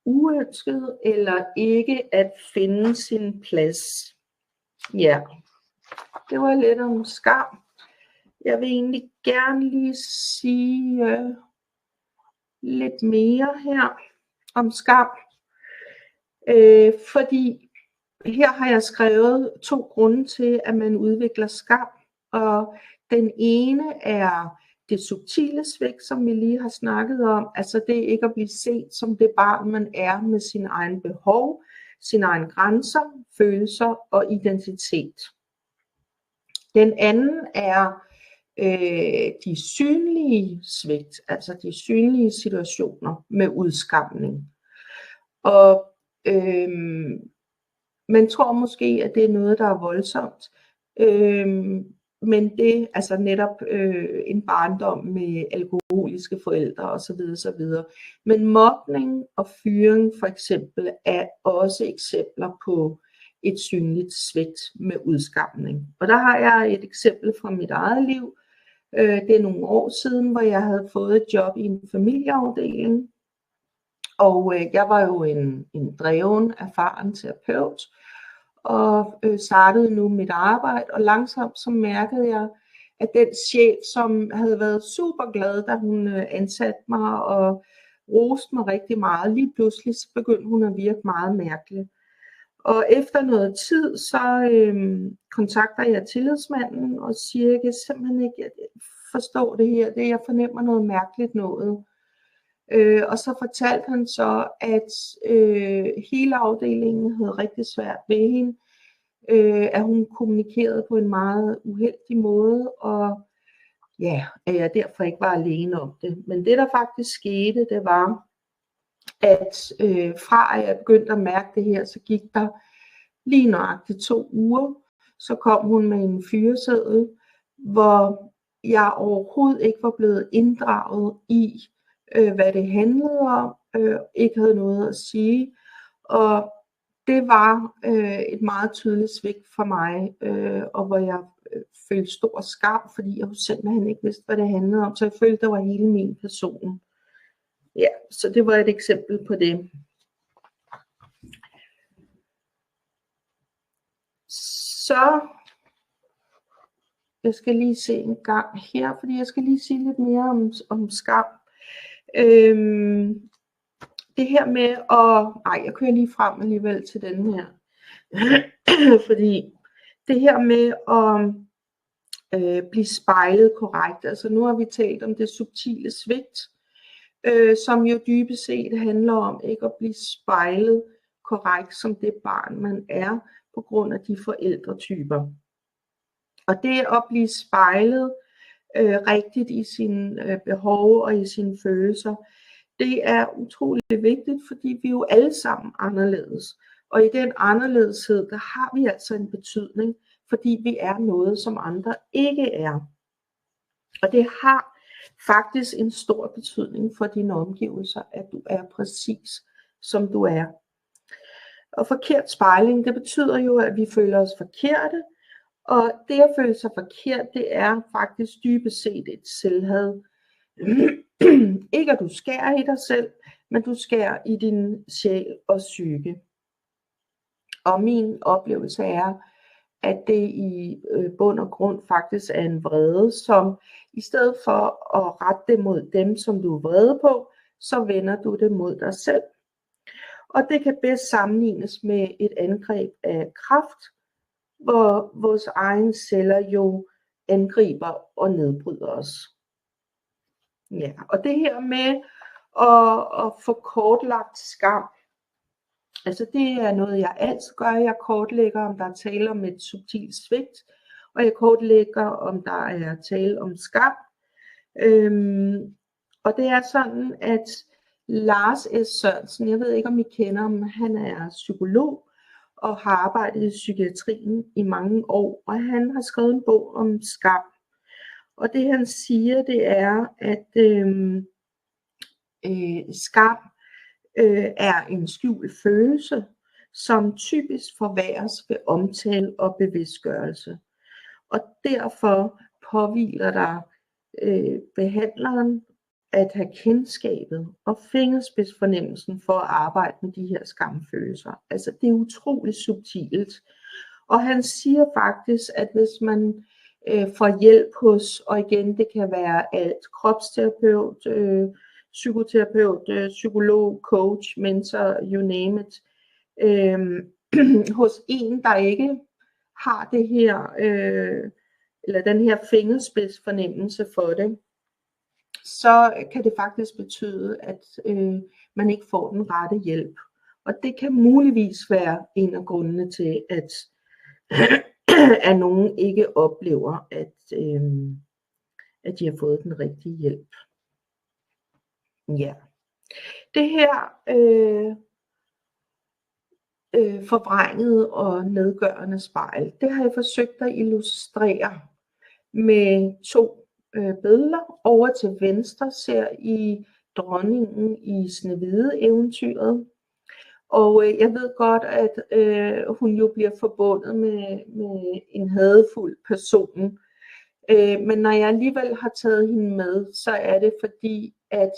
uønsket eller ikke at finde sin plads. Ja, det var lidt om skam. Jeg vil egentlig gerne lige sige lidt mere her om skam, fordi her har jeg skrevet 2 grunde til, at man udvikler skam, og den ene er det subtile svigt, som vi lige har snakket om, altså det ikke at blive set som det barn, man er med sin egen behov, sine egne grænser, følelser og identitet. Den anden er de synlige svigt, altså de synlige situationer med udskamning. Og man tror måske, at det er noget, der er voldsomt, men det altså netop en barndom med alkoholiske forældre osv. osv. Men mobning og fyring for eksempel er også eksempler på et synligt svigt med udskamning. Og der har jeg et eksempel fra mit eget liv. Det er nogle år siden, hvor jeg havde fået et job i en familieafdeling. Og jeg var jo en dreven, erfaren terapeut, og startede nu mit arbejde, og langsomt så mærkede jeg, at den chef, som havde været super glad, da hun ansatte mig og roste mig rigtig meget, lige pludselig så begyndte hun at virke meget mærkelig. Og efter noget tid, så kontakter jeg tillidsmanden og siger, at jeg simpelthen ikke forstår det her, jeg fornemmer noget mærkeligt noget. Og så fortalte han så, at hele afdelingen havde rigtig svært ved hende, at hun kommunikerede på en meget uheldig måde, og ja, at jeg derfor ikke var alene om det. Men det der faktisk skete, det var, at fra at jeg begyndte at mærke det her, så gik der lige nøjagtigt 2 uger, så kom hun med en fyreseddel, hvor jeg overhovedet ikke var blevet inddraget i, hvad det handlede om, ikke havde noget at sige, og det var et meget tydeligt svigt for mig, og hvor jeg følte stor skam, fordi jeg simpelthen ikke vidste, hvad det handlede om, så jeg følte, det var hele min person. Ja, så det var et eksempel på det. Så jeg skal lige se en gang her, fordi jeg skal lige sige lidt mere om skam. Det her med at... jeg kører lige frem alligevel til den her. Fordi det her med at blive spejlet korrekt. Altså nu har vi talt om det subtile svigt, som jo dybest set handler om ikke at blive spejlet korrekt som det barn, man er, på grund af de forældretyper. Og det at blive spejlet rigtigt i sine behov og i sine følelser, det er utroligt vigtigt, fordi vi er jo alle sammen anderledes. Og i den anderledeshed, der har vi altså en betydning, fordi vi er noget, som andre ikke er. Og det har faktisk en stor betydning for dine omgivelser, at du er præcis som du er. Og forkert spejling, det betyder jo, at vi føler os forkerte, og det at føle sig forkert, det er faktisk dybest set et selvhad. Ikke at du skærer i dig selv, men du skærer i din sjæl og psyke. Og min oplevelse er, at det i bund og grund faktisk er en vrede, som i stedet for at rette det mod dem, som du er vrede på, så vender du det mod dig selv. Og det kan bedst sammenlignes med et angreb af kræft, hvor vores egne celler jo angriber og nedbryder os. Ja, og det her med at få kortlagt skam, altså det er noget, jeg altid gør. Jeg kortlægger, om der er tale om et subtilt svigt, og jeg kortlægger, om der er tale om skam. Og det er sådan, at Lars S. Sørensen, jeg ved ikke, om I kender ham, han er psykolog og har arbejdet i psykiatrien i mange år, og han har skrevet en bog om skam. Og det han siger, det er, at skam er en skjult følelse, som typisk forværres ved omtale og bevidstgørelse. Og derfor påhviler der behandleren at have kendskabet og fingerspidsfornemmelsen for at arbejde med de her skamfølelser. Altså det er utroligt subtilt. Og han siger faktisk, at hvis man får hjælp hos, og igen det kan være alt, kropsterapeut, psykoterapeut, psykolog, coach, mentor, you name it, hos en, der ikke har det her, eller den her fingerspidsfornemmelse for det, så kan det faktisk betyde, at man ikke får den rette hjælp. Og det kan muligvis være en af grundene til, at nogen ikke oplever, at de har fået den rigtige hjælp. Ja. Det her forvrængede og nedgørende spejl, det har jeg forsøgt at illustrere med 2 billeder. Over til venstre ser I dronningen i Snehvide eventyret. Og jeg ved godt, at hun jo bliver forbundet med en hadefuld person. Men når jeg alligevel har taget hende med, så er det fordi, at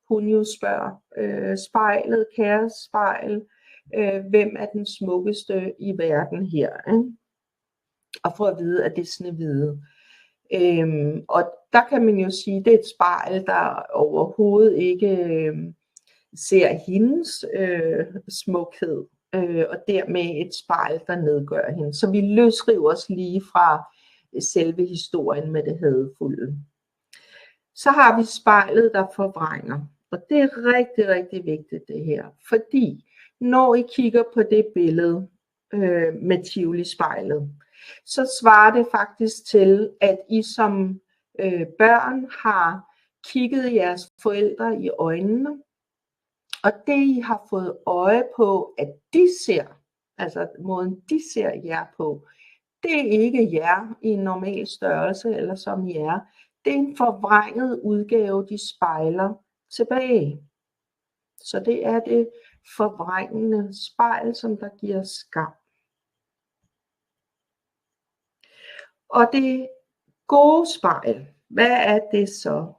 hun jo spørger spejlet, kære spejl, hvem er den smukkeste i verden her? Ikke? Og for at vide, at det er Snehvide. Og der kan man jo sige, at det er et spejl, der overhovedet ikke ser hendes smukhed, og dermed et spejl, der nedgør hende. Så vi løsriver os lige fra selve historien med det hadefulde. Så har vi spejlet, der forvrænger. Og det er rigtig, rigtig vigtigt det her. Fordi når I kigger på det billede med Tivoli-spejlet, så svarer det faktisk til, at I som børn har kigget jeres forældre i øjnene. Og det I har fået øje på, at de ser, altså måden de ser jer på, det er ikke jer i en normal størrelse, eller som I er. Det er en forvrænget udgave, de spejler tilbage. Så det er det forvrængende spejl, som der giver skam. Og det gode spejl, hvad er det så?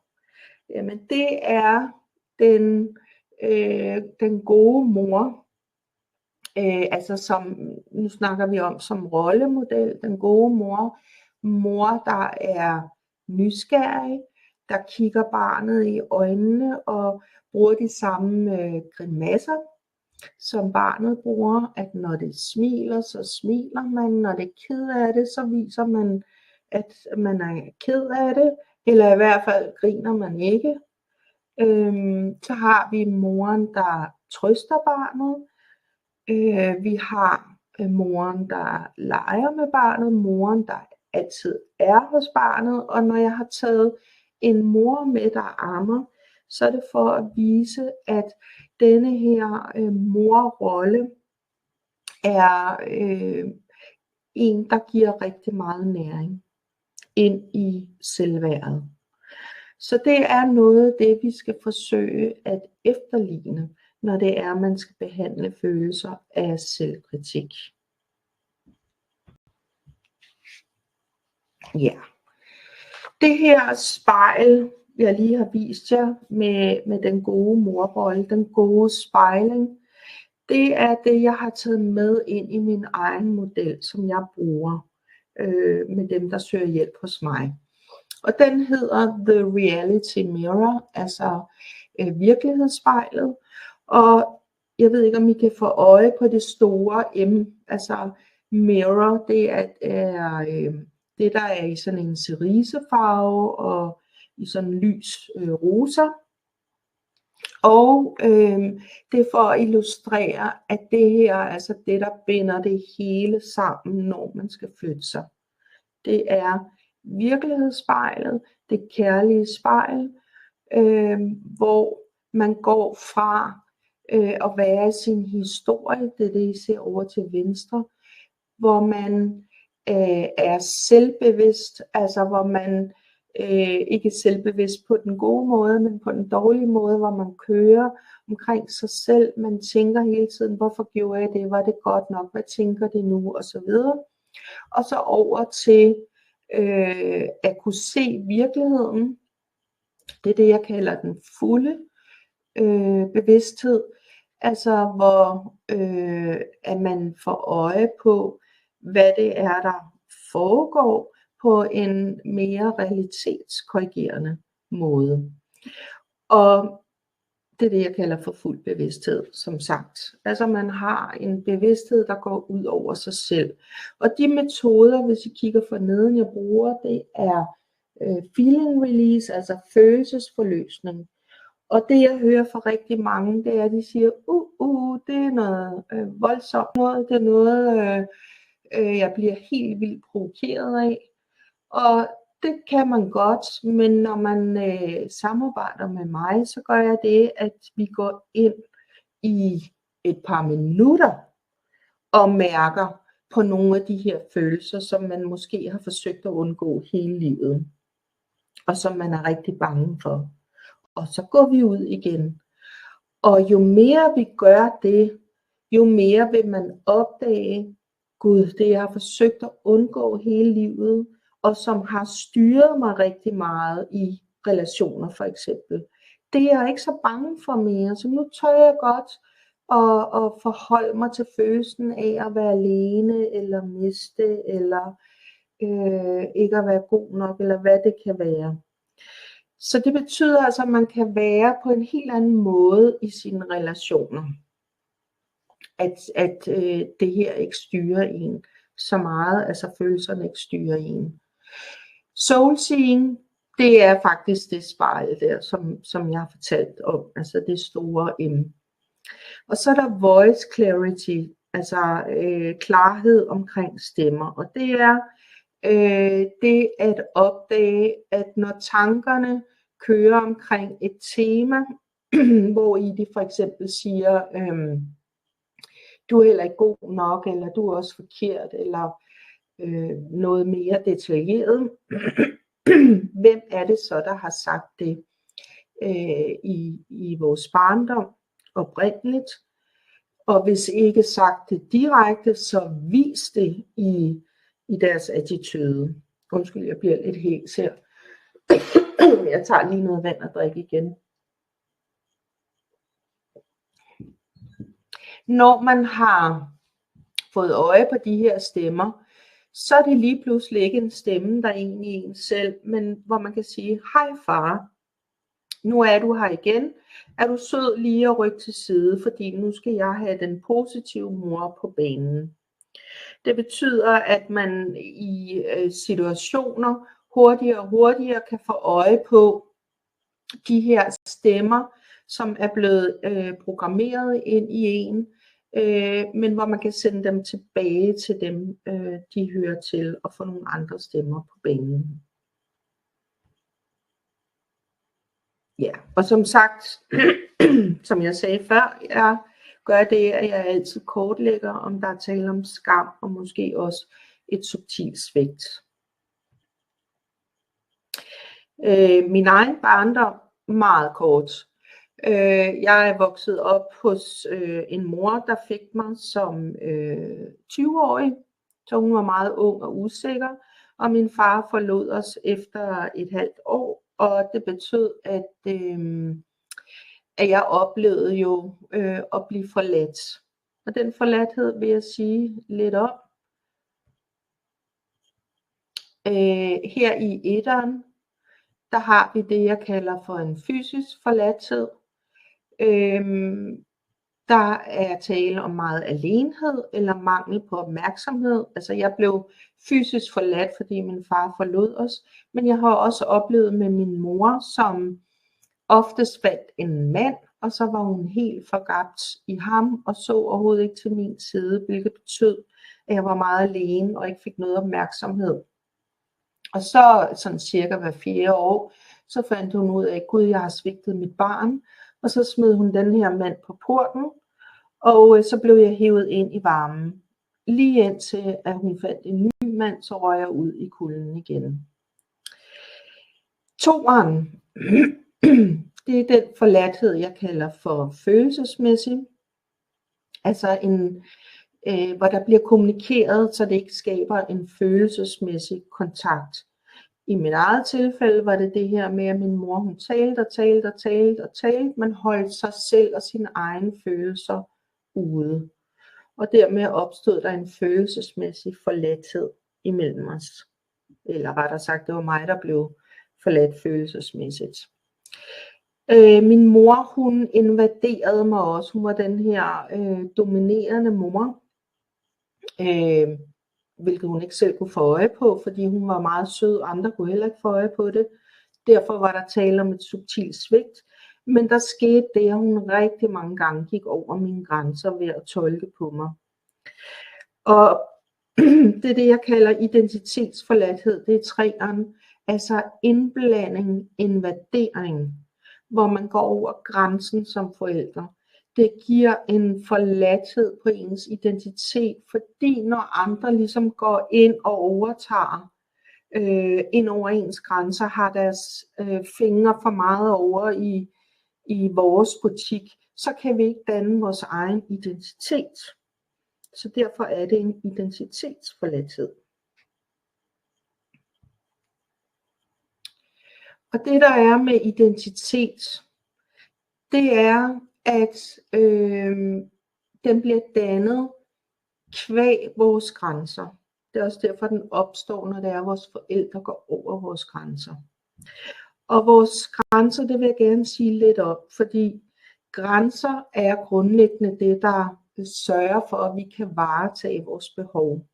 Jamen det er den gode mor, altså som, nu snakker vi om som rollemodel, den gode mor der er nysgerrig, der kigger barnet i øjnene og bruger de samme grimasser, som barnet bruger, at når det smiler, så smiler man, når det er ked af det, så viser man, at man er ked af det, eller i hvert fald griner man ikke. Så har vi moren, der trøster barnet. Vi har moren, der leger med barnet. Moren, der altid er hos barnet. Og når jeg har taget en mor med, der ammer, så er det for at vise, at denne her morrolle er en, der giver rigtig meget næring ind i selvværdet. Så det er noget af det, vi skal forsøge at efterligne, når det er, man skal behandle følelser af selvkritik. Ja. Det her spejl, jeg lige har vist jer med den gode morrolle, den gode spejling, det er det, jeg har taget med ind i min egen model, som jeg bruger med dem, der søger hjælp hos mig. Og den hedder The Reality Mirror, altså virkelighedsspejlet. Og jeg ved ikke, om I kan få øje på det store M, altså mirror, det er det, der er i sådan en cerisefarve og i sådan lys rosa. Og det er for at illustrere, at det her er altså det, der binder det hele sammen, når man skal flytte sig. Det er virkelighedsspejlet, det kærlige spejl, hvor man går fra at være i sin historie, det er det, I ser over til venstre, hvor man er selvbevidst, altså hvor man ikke selvbevidst på den gode måde, men på den dårlige måde, hvor man kører omkring sig selv, man tænker hele tiden, hvorfor gjorde jeg det, var det godt nok, hvad tænker det nu, og så videre. Og så over til at kunne se virkeligheden, det er det, jeg kalder den fulde bevidsthed, altså hvor at man får øje på, hvad det er, der foregår på en mere realitetskorrigerende måde. Og det er det, jeg kalder for fuld bevidsthed, som sagt. Altså man har en bevidsthed, der går ud over sig selv. Og de metoder, hvis I kigger for neden, jeg bruger, det er feeling release, altså følelsesforløsning. Og det jeg hører fra rigtig mange, det er, at de siger, det er noget voldsomt noget, det er noget, jeg bliver helt vildt provokeret af. Og det kan man godt, men når man samarbejder med mig, så gør jeg det, at vi går ind i et par minutter og mærker på nogle af de her følelser, som man måske har forsøgt at undgå hele livet, og som man er rigtig bange for. Og så går vi ud igen. Og jo mere vi gør det, jo mere vil man opdage, Gud, det jeg har forsøgt at undgå hele livet, og som har styret mig rigtig meget i relationer for eksempel. Det er jeg ikke så bange for mere, så nu tør jeg godt at forholde mig til følelsen af at være alene, eller miste, eller ikke at være god nok, eller hvad det kan være. Så det betyder altså, at man kan være på en helt anden måde i sine relationer. At det her ikke styrer en så meget, altså følelserne ikke styrer en. Soul-seeing, det er faktisk det spejl der, som jeg har fortalt om, altså det store M. Og så er der voice clarity, altså klarhed omkring stemmer, og det er det at opdage, at når tankerne kører omkring et tema, hvor i de for eksempel siger, du er heller ikke god nok, eller du er også forkert, eller noget mere detaljeret. Hvem er det så, der har sagt det i vores barndom oprindeligt? Og hvis ikke sagt det direkte, så vis det i deres attitude. Undskyld, jeg bliver lidt hæs her. Jeg tager lige noget vand og drikke igen. Når man har fået øje på de her stemmer, så er det lige pludselig ikke en stemme, der er egentlig en selv, men hvor man kan sige, hej far, nu er du her igen. Er du sød lige at rykke til side, fordi nu skal jeg have den positive mor på banen. Det betyder, at man i situationer hurtigere og hurtigere kan få øje på de her stemmer, som er blevet programmeret ind i en, men hvor man kan sende dem tilbage til dem, de hører til, og få nogle andre stemmer på banen. Ja, og som sagt, som jeg sagde før, jeg gør det, at jeg altid kortlægger, om der er tale om skam, og måske også et subtilt svigt. Min egen barndom, meget kort. Jeg er vokset op hos en mor, der fik mig som 20-årig, så hun var meget ung og usikker, og min far forlod os efter et halvt år, og det betød, at jeg oplevede jo at blive forladt. Og den forladthed vil jeg sige lidt om. Her i etteren, der har vi det, jeg kalder for en fysisk forladthed. Der er tale om meget alenhed eller mangel på opmærksomhed. Altså jeg blev fysisk forladt, fordi min far forlod os. Men jeg har også oplevet med min mor, som oftest fandt en mand, og så var hun helt forgabt i ham, og så overhovedet ikke til min side, hvilket betød, at jeg var meget alene, og ikke fik noget opmærksomhed. Og så sådan cirka hver 4 år, så fandt hun ud af, Gud, jeg har svigtet mit barn, og så smed hun den her mand på porten, og så blev jeg hævet ind i varmen. Lige indtil, at hun fandt en ny mand, så røg jeg ud i kulden igen. Toeren, det er den forladthed, jeg kalder for følelsesmæssig. Altså hvor der bliver kommunikeret, så det ikke skaber en følelsesmæssig kontakt. I mit eget tilfælde var det det her med, at min mor hun talte, men holdt sig selv og sine egne følelser ude. Og dermed opstod der en følelsesmæssig forladthed imellem os. Eller rettere sagt, det var mig, der blev forladt følelsesmæssigt. Min mor, hun invaderede mig også. Hun var den her dominerende mor, hvilket hun ikke selv kunne få øje på, fordi hun var meget sød, og andre kunne heller ikke få øje på det. Derfor var der tale om et subtilt svigt. Men der skete det, at hun rigtig mange gange gik over mine grænser ved at tolke på mig. Og det er det, jeg kalder identitetsforladthed. Det er treeren, altså indblanding, invadering, hvor man går over grænsen som forældre. Det giver en forladthed på ens identitet, fordi når andre ligesom går ind og overtager ind over ens grænser, har deres fingre for meget over i vores butik, så kan vi ikke danne vores egen identitet. Så derfor er det en identitetsforladthed. Og det der er med identitet, det er, at den bliver dannet kvæg vores grænser. Det er også derfor, den opstår, når det er, vores forældre går over vores grænser. Og vores grænser, det vil jeg gerne sige lidt om, fordi grænser er grundlæggende det, der sørger for, at vi kan varetage vores behov.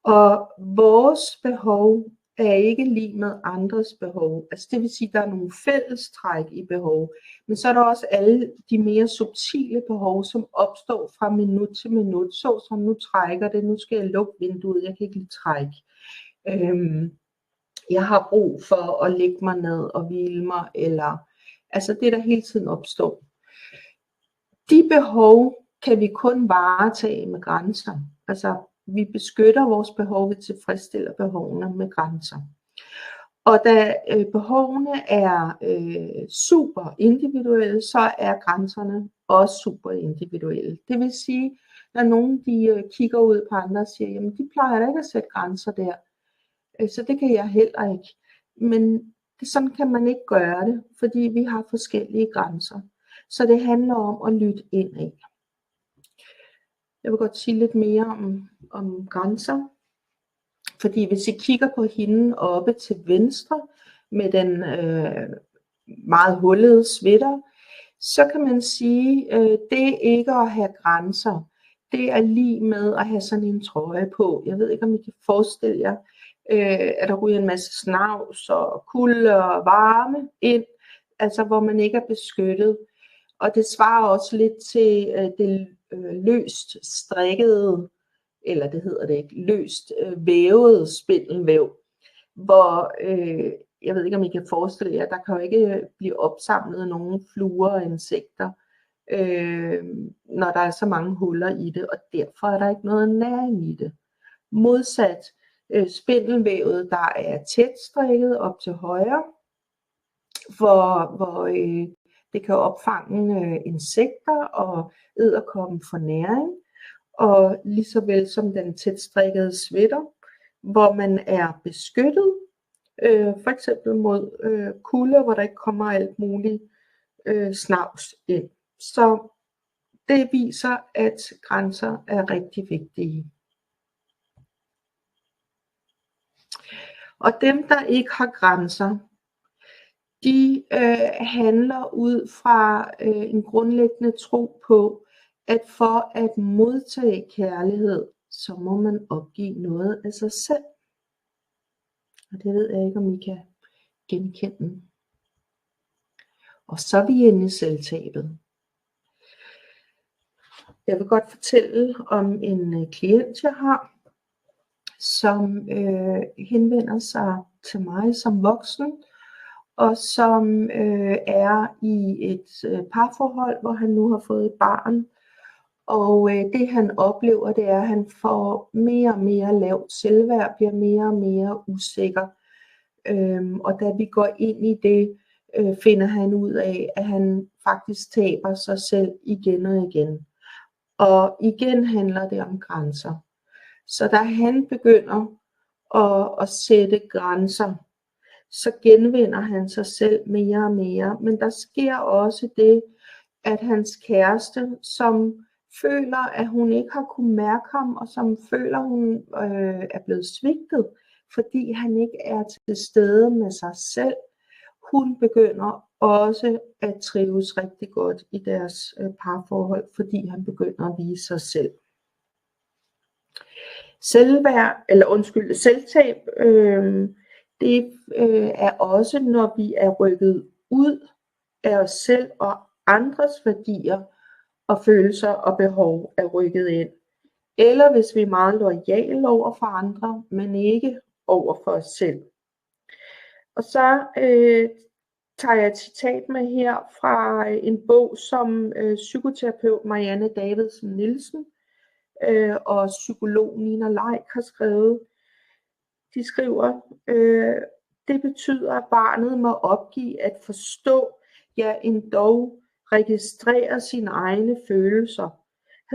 Og vores behov er ikke lig med andres behov. Altså det vil sige, at der er nogle fællestræk i behov, men så er der også alle de mere subtile behov, som opstår fra minut til minut, såsom nu trækker det, nu skal jeg lukke vinduet, jeg kan ikke lige trække. Jeg har brug for at lægge mig ned og hvile mig, eller altså det, der hele tiden opstår. De behov kan vi kun varetage med grænser. Altså vi beskytter vores behov, vi tilfredsstiller behovene med grænser. Og da behovene er super individuelle, så er grænserne også super individuelle. Det vil sige, når nogen de kigger ud på andre og siger, jamen de plejer da ikke at sætte grænser der, så det kan jeg heller ikke. Men sådan kan man ikke gøre det, fordi vi har forskellige grænser. Så det handler om at lytte ind af. Jeg vil godt sige lidt mere om grænser. Fordi hvis I kigger på hende oppe til venstre med den meget hullede sweater, så kan man sige, det ikke at have grænser, det er lige med at have sådan en trøje på. Jeg ved ikke, om I kan forestille jer, at der ryger en masse snavs og kulde og varme ind, altså hvor man ikke er beskyttet. Og det svarer også lidt til det løst strikkede, eller det hedder det ikke, løst vævet spindelvæv, hvor jeg ved ikke, om I kan forestille jer, der kan jo ikke blive opsamlet nogen fluer og insekter, når der er så mange huller i det, og derfor er der ikke noget næring i det. Modsat spindelvævet, der er tæt strikket op til højre, hvor det kan opfange insekter og edderkoppen for næring, og lige så vel som den tætstrikkede sweater, hvor man er beskyttet, for eksempel mod kulde, hvor der ikke kommer alt muligt snavs ind. Så det viser, at grænser er rigtig vigtige. Og dem, der ikke har grænser, de handler ud fra en grundlæggende tro på, at for at modtage kærlighed, så må man opgive noget af sig selv. Og det ved jeg ikke, om I kan genkende. Og så er vi inde i selvtabet. Jeg vil godt fortælle om en klient, jeg har, som henvender sig til mig som voksen, og som er i et parforhold, hvor han nu har fået et barn. Og det han oplever, det er, at han får mere og mere lavt selvværd, bliver mere og mere usikker. Og da vi går ind i det, finder han ud af, at han faktisk taber sig selv igen og igen. Og igen handler det om grænser. Så da han begynder at sætte grænser, så genvinder han sig selv mere og mere. Men der sker også det, at hans kæreste, som føler, at hun ikke har kunnet mærke ham, og som føler, at hun er blevet svigtet, fordi han ikke er til stede med sig selv, hun begynder også at trives rigtig godt i deres parforhold, fordi han begynder at vise sig selv. Selvtab, det er også, når vi er rykket ud af os selv og andres værdier og følelser og behov er rykket ind. Eller hvis vi er meget loyale over for andre, men ikke over for os selv. Og så tager jeg et citat med her fra en bog, som psykoterapeut Marianne Davidsen Nielsen og psykolog Nina Leik har skrevet. De skriver, det betyder, at barnet må opgive at forstå, ja endog registrere sine egne følelser.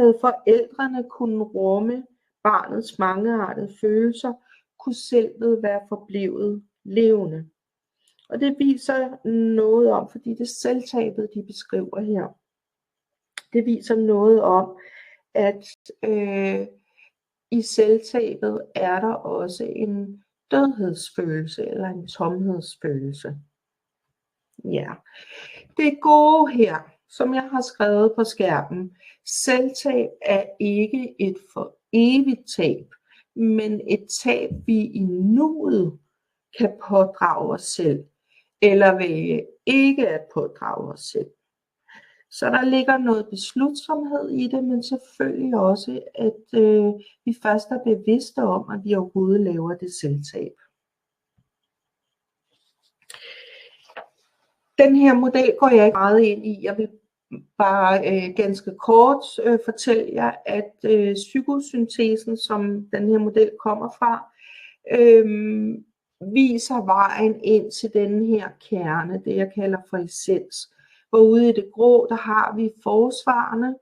Havde forældrene kunnet rumme barnets mangeartede følelser, kunne selvet være forblevet levende. Og det viser noget om, fordi det selvtabet, de beskriver her, det viser noget om, at i selvtabet er der også en dødhedsfølelse eller en tomhedsfølelse. Ja, det gode her, som jeg har skrevet på skærmen, selvtab er ikke et for evigt tab, men et tab, vi i nuet kan pådrage os selv, eller vælge ikke at pådrage os selv. Så der ligger noget beslutsomhed i det, men selvfølgelig også, at vi først er bevidste om, at vi overhovedet laver det selvtab. Den her model går jeg ikke meget ind i. Jeg vil bare ganske kort fortælle jer, at psykosyntesen, som den her model kommer fra, viser vejen ind til den her kerne, det jeg kalder for essens. Hvor ude i det grå, der har vi forsvarene,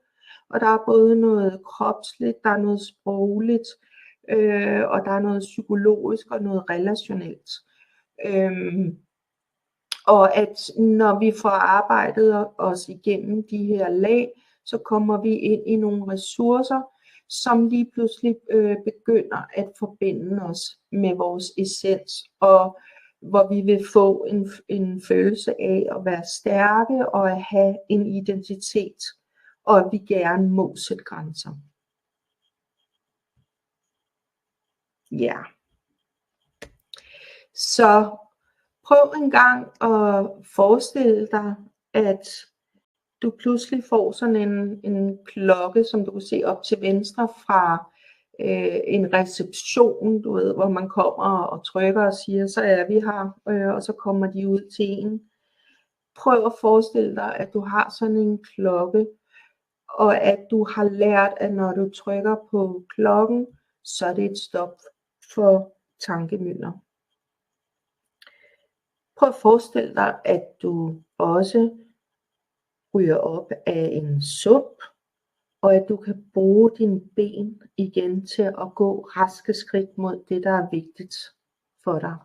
og der er både noget kropsligt, der er noget sprogligt, og der er noget psykologisk og noget relationelt. Og at når vi får arbejdet os igennem de her lag, så kommer vi ind i nogle ressourcer, som lige pludselig begynder at forbinde os med vores essens, og hvor vi vil få en følelse af at være stærke og at have en identitet, og at vi gerne må sætte grænser. Ja. Så prøv en gang at forestille dig, at du pludselig får sådan en klokke, som du kan se op til venstre fra en reception, du ved, hvor man kommer og trykker og siger, så er vi her, og så kommer de ud til en. Prøv at forestille dig, at du har sådan en klokke, og at du har lært, at når du trykker på klokken, så er det et stop for tankemylder. Prøv at forestille dig, at du også ryger op af en sump, og at du kan bruge dine ben igen til at gå raske skridt mod det, der er vigtigt for dig.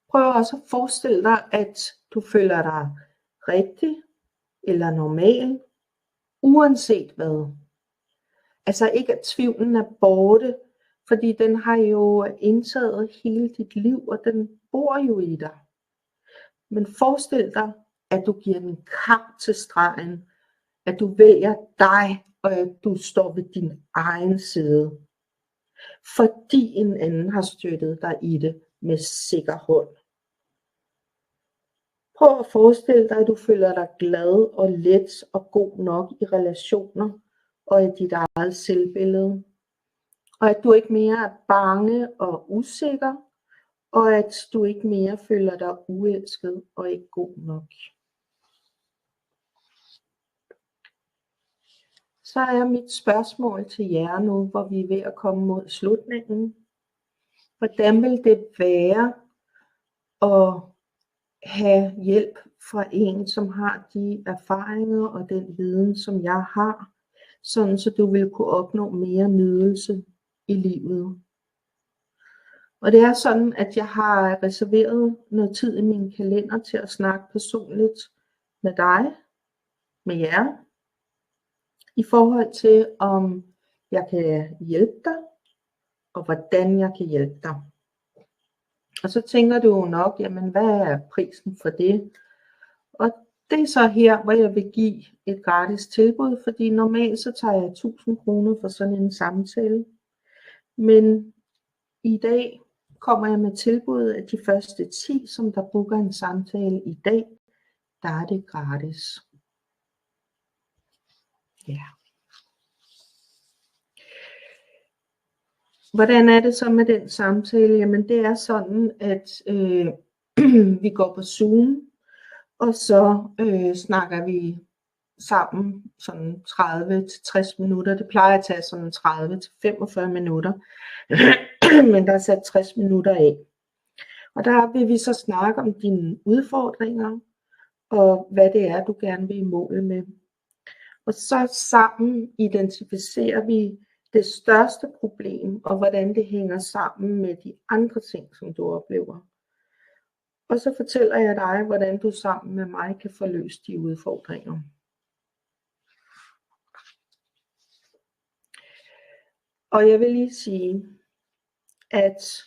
Prøv også at forestille dig, at du føler dig rigtig eller normal, uanset hvad. Altså ikke at tvivlen er borte, fordi den har jo indtaget hele dit liv, og den bor jo i dig. Men forestil dig, at du giver en kamp til stregen, at du vælger dig, og at du står ved din egen side. Fordi en anden har støttet dig i det med sikker hånd. Prøv at forestille dig, at du føler dig glad og let og god nok i relationer og i dit eget selvbillede. Og at du ikke mere er bange og usikker, og at du ikke mere føler dig uelsket og ikke god nok. Så er mit spørgsmål til jer nu, hvor vi er ved at komme mod slutningen. Hvordan vil det være at have hjælp fra en, som har de erfaringer og den viden, som jeg har, sådan så du vil kunne opnå mere nydelse i livet? Og det er sådan, at jeg har reserveret noget tid i min kalender til at snakke personligt med dig, med jer, i forhold til om jeg kan hjælpe dig, og hvordan jeg kan hjælpe dig. Og så tænker du jo nok, jamen hvad er prisen for det? Og det er så her, hvor jeg vil give et gratis tilbud, fordi normalt så tager jeg 1000 kroner for sådan en samtale. Men i dag, kommer jeg med tilbud af de første 10, som der booker en samtale i dag. Der er det gratis. Ja. Hvordan er det så med den samtale? Jamen det er sådan, at vi går på Zoom, og så snakker vi sammen sådan 30-60 minutter. Det plejer at tage sådan 30-45 minutter, men der er sat 60 minutter af. Og der vil vi så snakke om dine udfordringer, og hvad det er, du gerne vil i mål med. Og så sammen identificerer vi det største problem, og hvordan det hænger sammen med de andre ting, som du oplever. Og så fortæller jeg dig, hvordan du sammen med mig kan få løst de udfordringer. Og jeg vil lige sige, at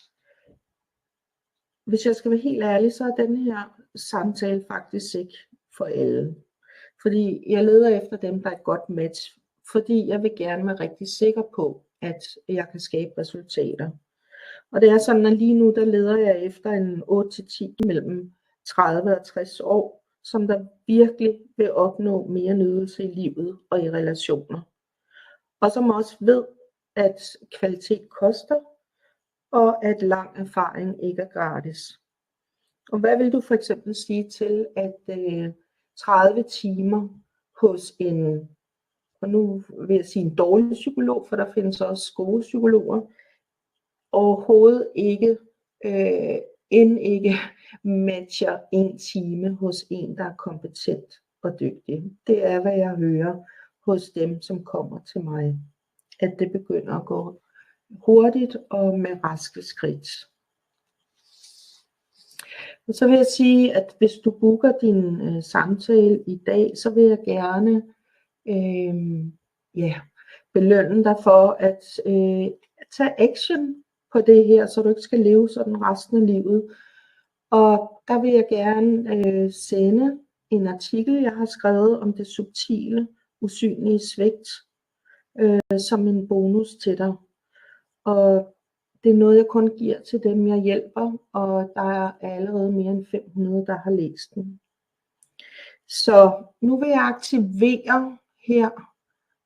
hvis jeg skal være helt ærlig, så er den her samtale faktisk ikke for alle. Fordi jeg leder efter dem, der er et godt match. Fordi jeg vil gerne være rigtig sikker på, at jeg kan skabe resultater. Og det er sådan, at lige nu, der leder jeg efter en 8-10 mellem 30 og 60 år, som der virkelig vil opnå mere nydelse i livet og i relationer. Og som også ved, at kvalitet koster, og at lang erfaring ikke er gratis. Og hvad vil du for eksempel sige til, at 30 timer hos en, og nu vil jeg sige en dårlig psykolog, for der findes også gode psykologer, overhovedet ikke, ikke matcher en time hos en, der er kompetent og dygtig. Det er, hvad jeg hører hos dem, som kommer til mig. At det begynder at gå hurtigt og med raske skridt. Og så vil jeg sige, at hvis du booker din samtale i dag, så vil jeg gerne belønne dig for at tage action på det her, så du ikke skal leve sådan resten af livet. Og der vil jeg gerne sende en artikel, jeg har skrevet om det subtile, usynlige svigt, som en bonus til dig. Og det er noget, jeg kun giver til dem, jeg hjælper, og der er allerede mere end 500, der har læst den. Så nu vil jeg aktivere her.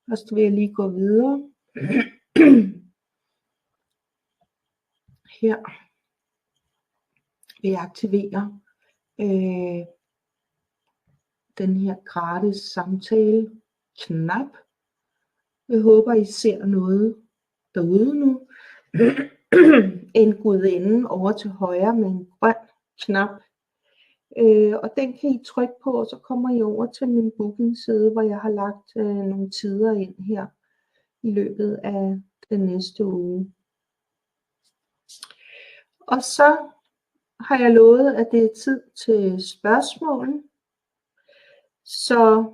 Først vil jeg lige gå videre. Her vil jeg aktivere den her gratis samtale knap. Jeg håber, I ser noget derude nu. En gudinde over til højre med en grøn knap. Og den kan I trykke på, og så kommer I over til min booking-side, hvor jeg har lagt nogle tider ind her i løbet af den næste uge. Og så har jeg lovet, at det er tid til spørgsmål. Så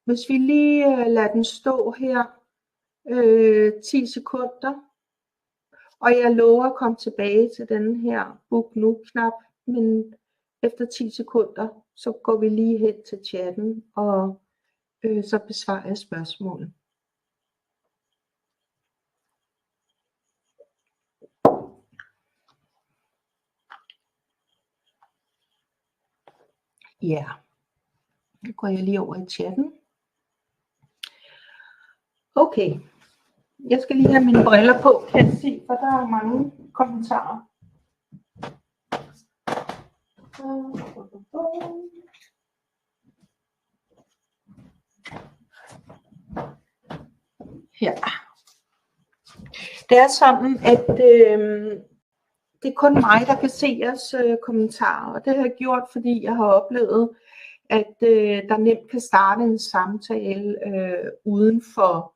hvis vi lige lader den stå her 10 sekunder, og jeg lover at komme tilbage til den her book nu knap, men efter 10 sekunder, så går vi lige hen til chatten, og så besvarer jeg spørgsmålet. Ja, nu går jeg lige over i chatten. Okay, jeg skal lige have mine briller på, kan jeg se, for der er mange kommentarer. Ja. Det er sådan, at det er kun mig, der kan se jeres kommentarer, og det har jeg gjort, fordi jeg har oplevet, at der nemt kan starte en samtale uden for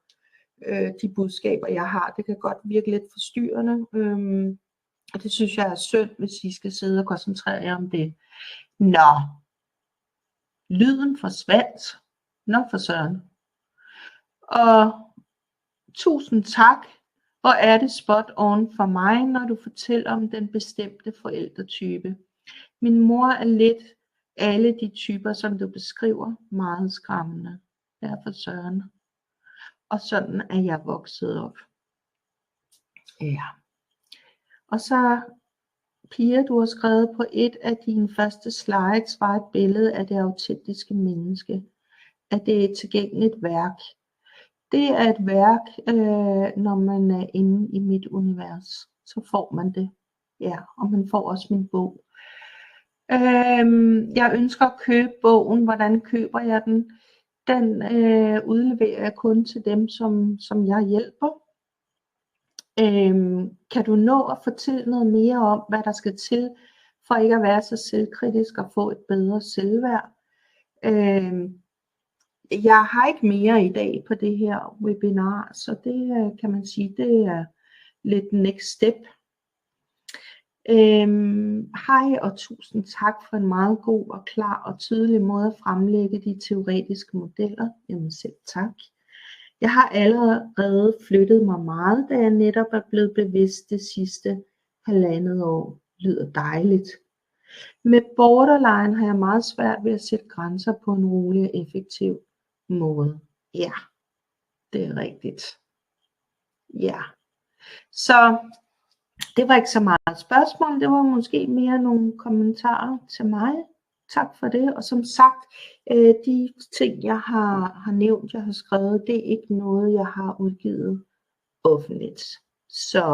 de budskaber, jeg har. Det kan godt virke lidt forstyrrende, og det synes jeg er synd, hvis I skal sidde og koncentrere jer om det. Nå, lyden forsvandt. Nå for søren. Og tusind tak. Hvor er det spot on for mig, når du fortæller om den bestemte forældretype. Min mor er lidt alle de typer, som du beskriver, meget skræmmende. Derfor søren. Og sådan er jeg vokset op. Ja. Og så Pia, du har skrevet, på et af dine første slides var et billede af det autentiske menneske. Er det et tilgængeligt værk? Det er et værk, når man er inde i mit univers. Så får man det. Ja, og man får også min bog. Jeg ønsker at købe bogen. Hvordan køber jeg den? Den udleverer jeg kun til dem, som jeg hjælper. Kan du nå at fortælle noget mere om, hvad der skal til, for ikke at være så selvkritisk og få et bedre selvværd? Jeg har ikke mere i dag på det her webinar, så det kan man sige, det er lidt next step. Hej og tusind tak for en meget god og klar og tydelig måde at fremlægge de teoretiske modeller. Jamen selv tak. Jeg har allerede flyttet mig meget, da jeg netop er blevet bevidst det sidste 1,5 år. Lyder dejligt. Med borderline har jeg meget svært ved at sætte grænser på en rolig og effektiv måde. Ja, det er rigtigt. Ja, så det var ikke så meget spørgsmål, det var måske mere nogle kommentarer til mig. Tak for det, og som sagt, de ting jeg har nævnt, jeg har skrevet, det er ikke noget jeg har udgivet offentligt. Så,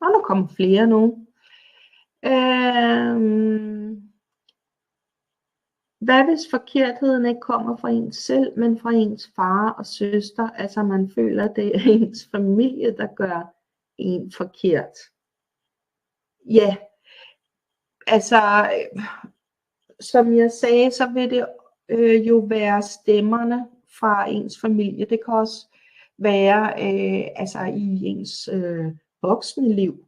og der kommer flere nu. Hvad hvis forkertheden ikke kommer fra ens selv, men fra ens far og søster, altså man føler, det er ens familie, der gør en forkert? Ja, altså, som jeg sagde, så vil det jo være stemmerne fra ens familie. Det kan også være, altså i ens voksne liv,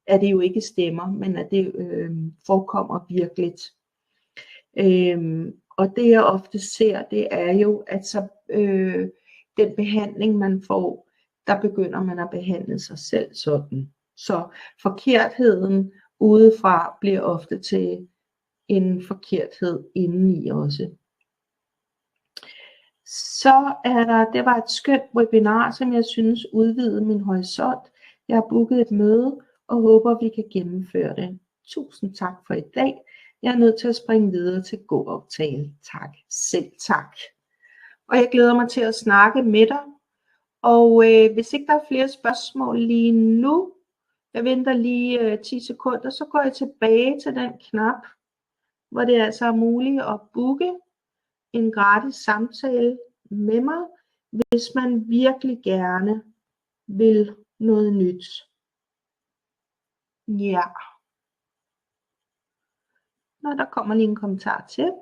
er det jo ikke stemmer, men at det forekommer virkeligt. Og det jeg ofte ser, det er jo, at så den behandling man får, der begynder man at behandle sig selv sådan. Så forkertheden udefra bliver ofte til en forkerthed indeni også. Så det var et skønt webinar, som jeg synes udvidede min horisont. Jeg har booket et møde og håber, vi kan gennemføre det. Tusind tak for i dag. Jeg er nødt til at springe videre til god aftale. Tak. Selv tak. Og jeg glæder mig til at snakke med dig. Og hvis ikke der er flere spørgsmål lige nu, jeg venter lige 10 sekunder, så går jeg tilbage til den knap, hvor det altså er muligt at booke en gratis samtale med mig, hvis man virkelig gerne vil noget nyt. Ja. Nå, der kommer lige en kommentar til.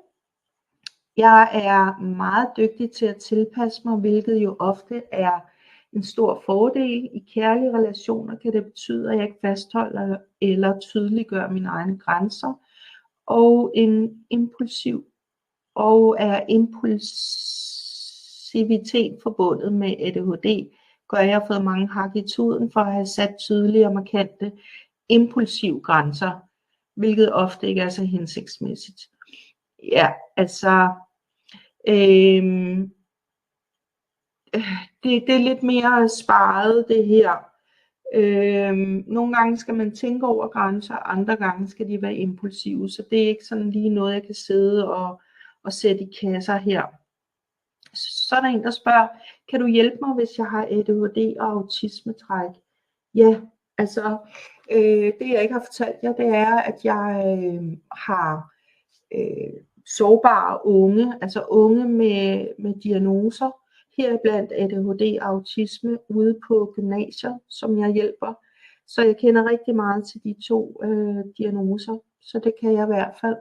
Jeg er meget dygtig til at tilpasse mig, hvilket jo ofte er en stor fordel. I kærlige relationer kan det betyde, at jeg ikke fastholder eller tydeliggør mine egne grænser, og er impulsivitet forbundet med ADHD, gør jeg har fået mange hak i tuden for at have sat tydelige og markante impulsive grænser, hvilket ofte ikke er så hensigtsmæssigt. Ja, altså det er lidt mere sparet det her. Nogle gange skal man tænke over grænser, andre gange skal de være impulsive, så det er ikke sådan lige noget jeg kan sidde og sætte i kasser her. Så er der en der spørger, kan du hjælpe mig hvis jeg har ADHD og autismetræk? Ja, altså det jeg ikke har fortalt jer, det er at jeg har sårbare unge, altså unge med diagnoser, heriblandt ADHD og autisme ude på gymnasier, som jeg hjælper. Så jeg kender rigtig meget til de to diagnoser, så det kan jeg i hvert fald.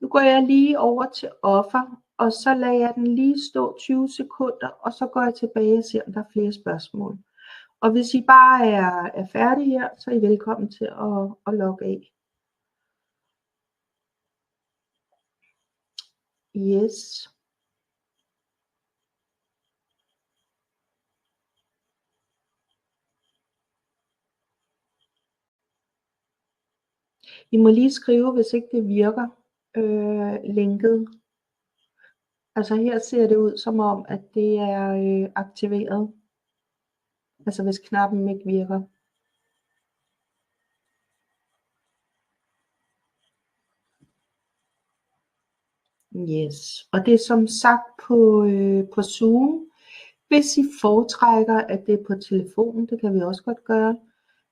Nu går jeg lige over til offer, og så lader jeg den lige stå 20 sekunder, og så går jeg tilbage og ser, om der er flere spørgsmål. Og hvis I bare er færdige her, så er I velkommen til at logge af. Yes. I må lige skrive, hvis ikke det virker, linket. Altså her ser det ud som om, at det er aktiveret. Altså hvis knappen ikke virker. Yes, og det er som sagt på Zoom. Hvis I foretrækker, at det er på telefonen, det kan vi også godt gøre,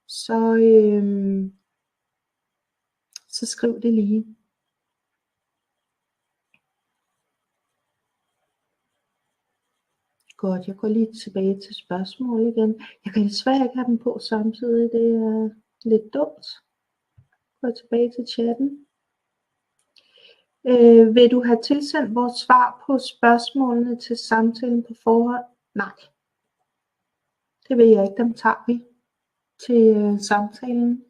så skriv det lige. Godt, jeg går lige tilbage til spørgsmål igen. Jeg kan desværre ikke have dem på samtidig, det er lidt dumt. Gå tilbage til chatten. Vil du have tilsendt vores svar på spørgsmålene til samtalen på forhånd? Nej, det vil jeg ikke. Dem tager vi til samtalen.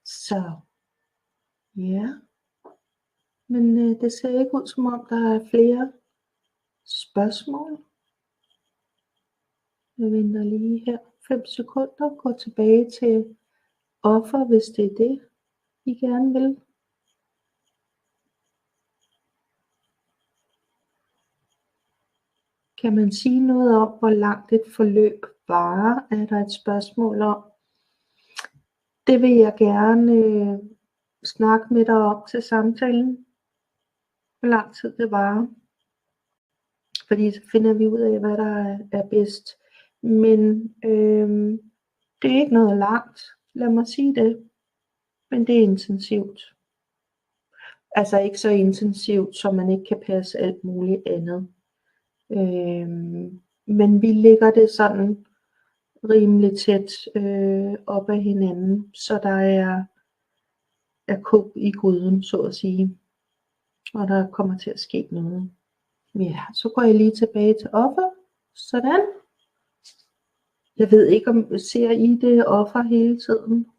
Så ja, men det ser ikke ud som om der er flere spørgsmål. Jeg venter lige her 5 sekunder. Gå tilbage til offer, hvis det er det, I gerne vil. Kan man sige noget om, hvor langt et forløb varer? Er der et spørgsmål om? Det vil jeg gerne snakke med dig om til samtalen. Hvor lang tid det varer. Fordi så finder vi ud af, hvad der er bedst. Men det er ikke noget langt. Lad mig sige det. Men det er intensivt. Altså ikke så intensivt, så man ikke kan passe alt muligt andet. Men vi lægger det sådan rimelig tæt op ad hinanden, så der er kog i gryden, så at sige. Og der kommer til at ske noget. Ja, så går jeg lige tilbage til offer. Sådan. Jeg ved ikke, om ser I det offer hele tiden?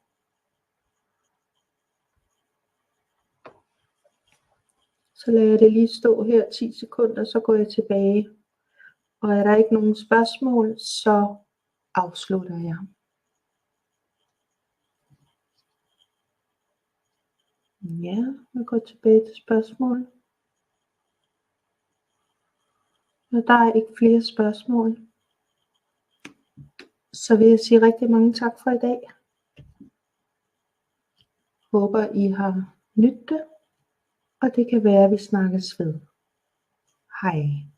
Så lader jeg det lige stå her 10 sekunder, så går jeg tilbage. Og er der ikke nogen spørgsmål, så afslutter jeg. Ja, jeg går tilbage til spørgsmål. Og der er ikke flere spørgsmål. Så vil jeg sige rigtig mange tak for i dag. Håber I har nydt det. Og det kan være, at vi snakkes ved. Hej.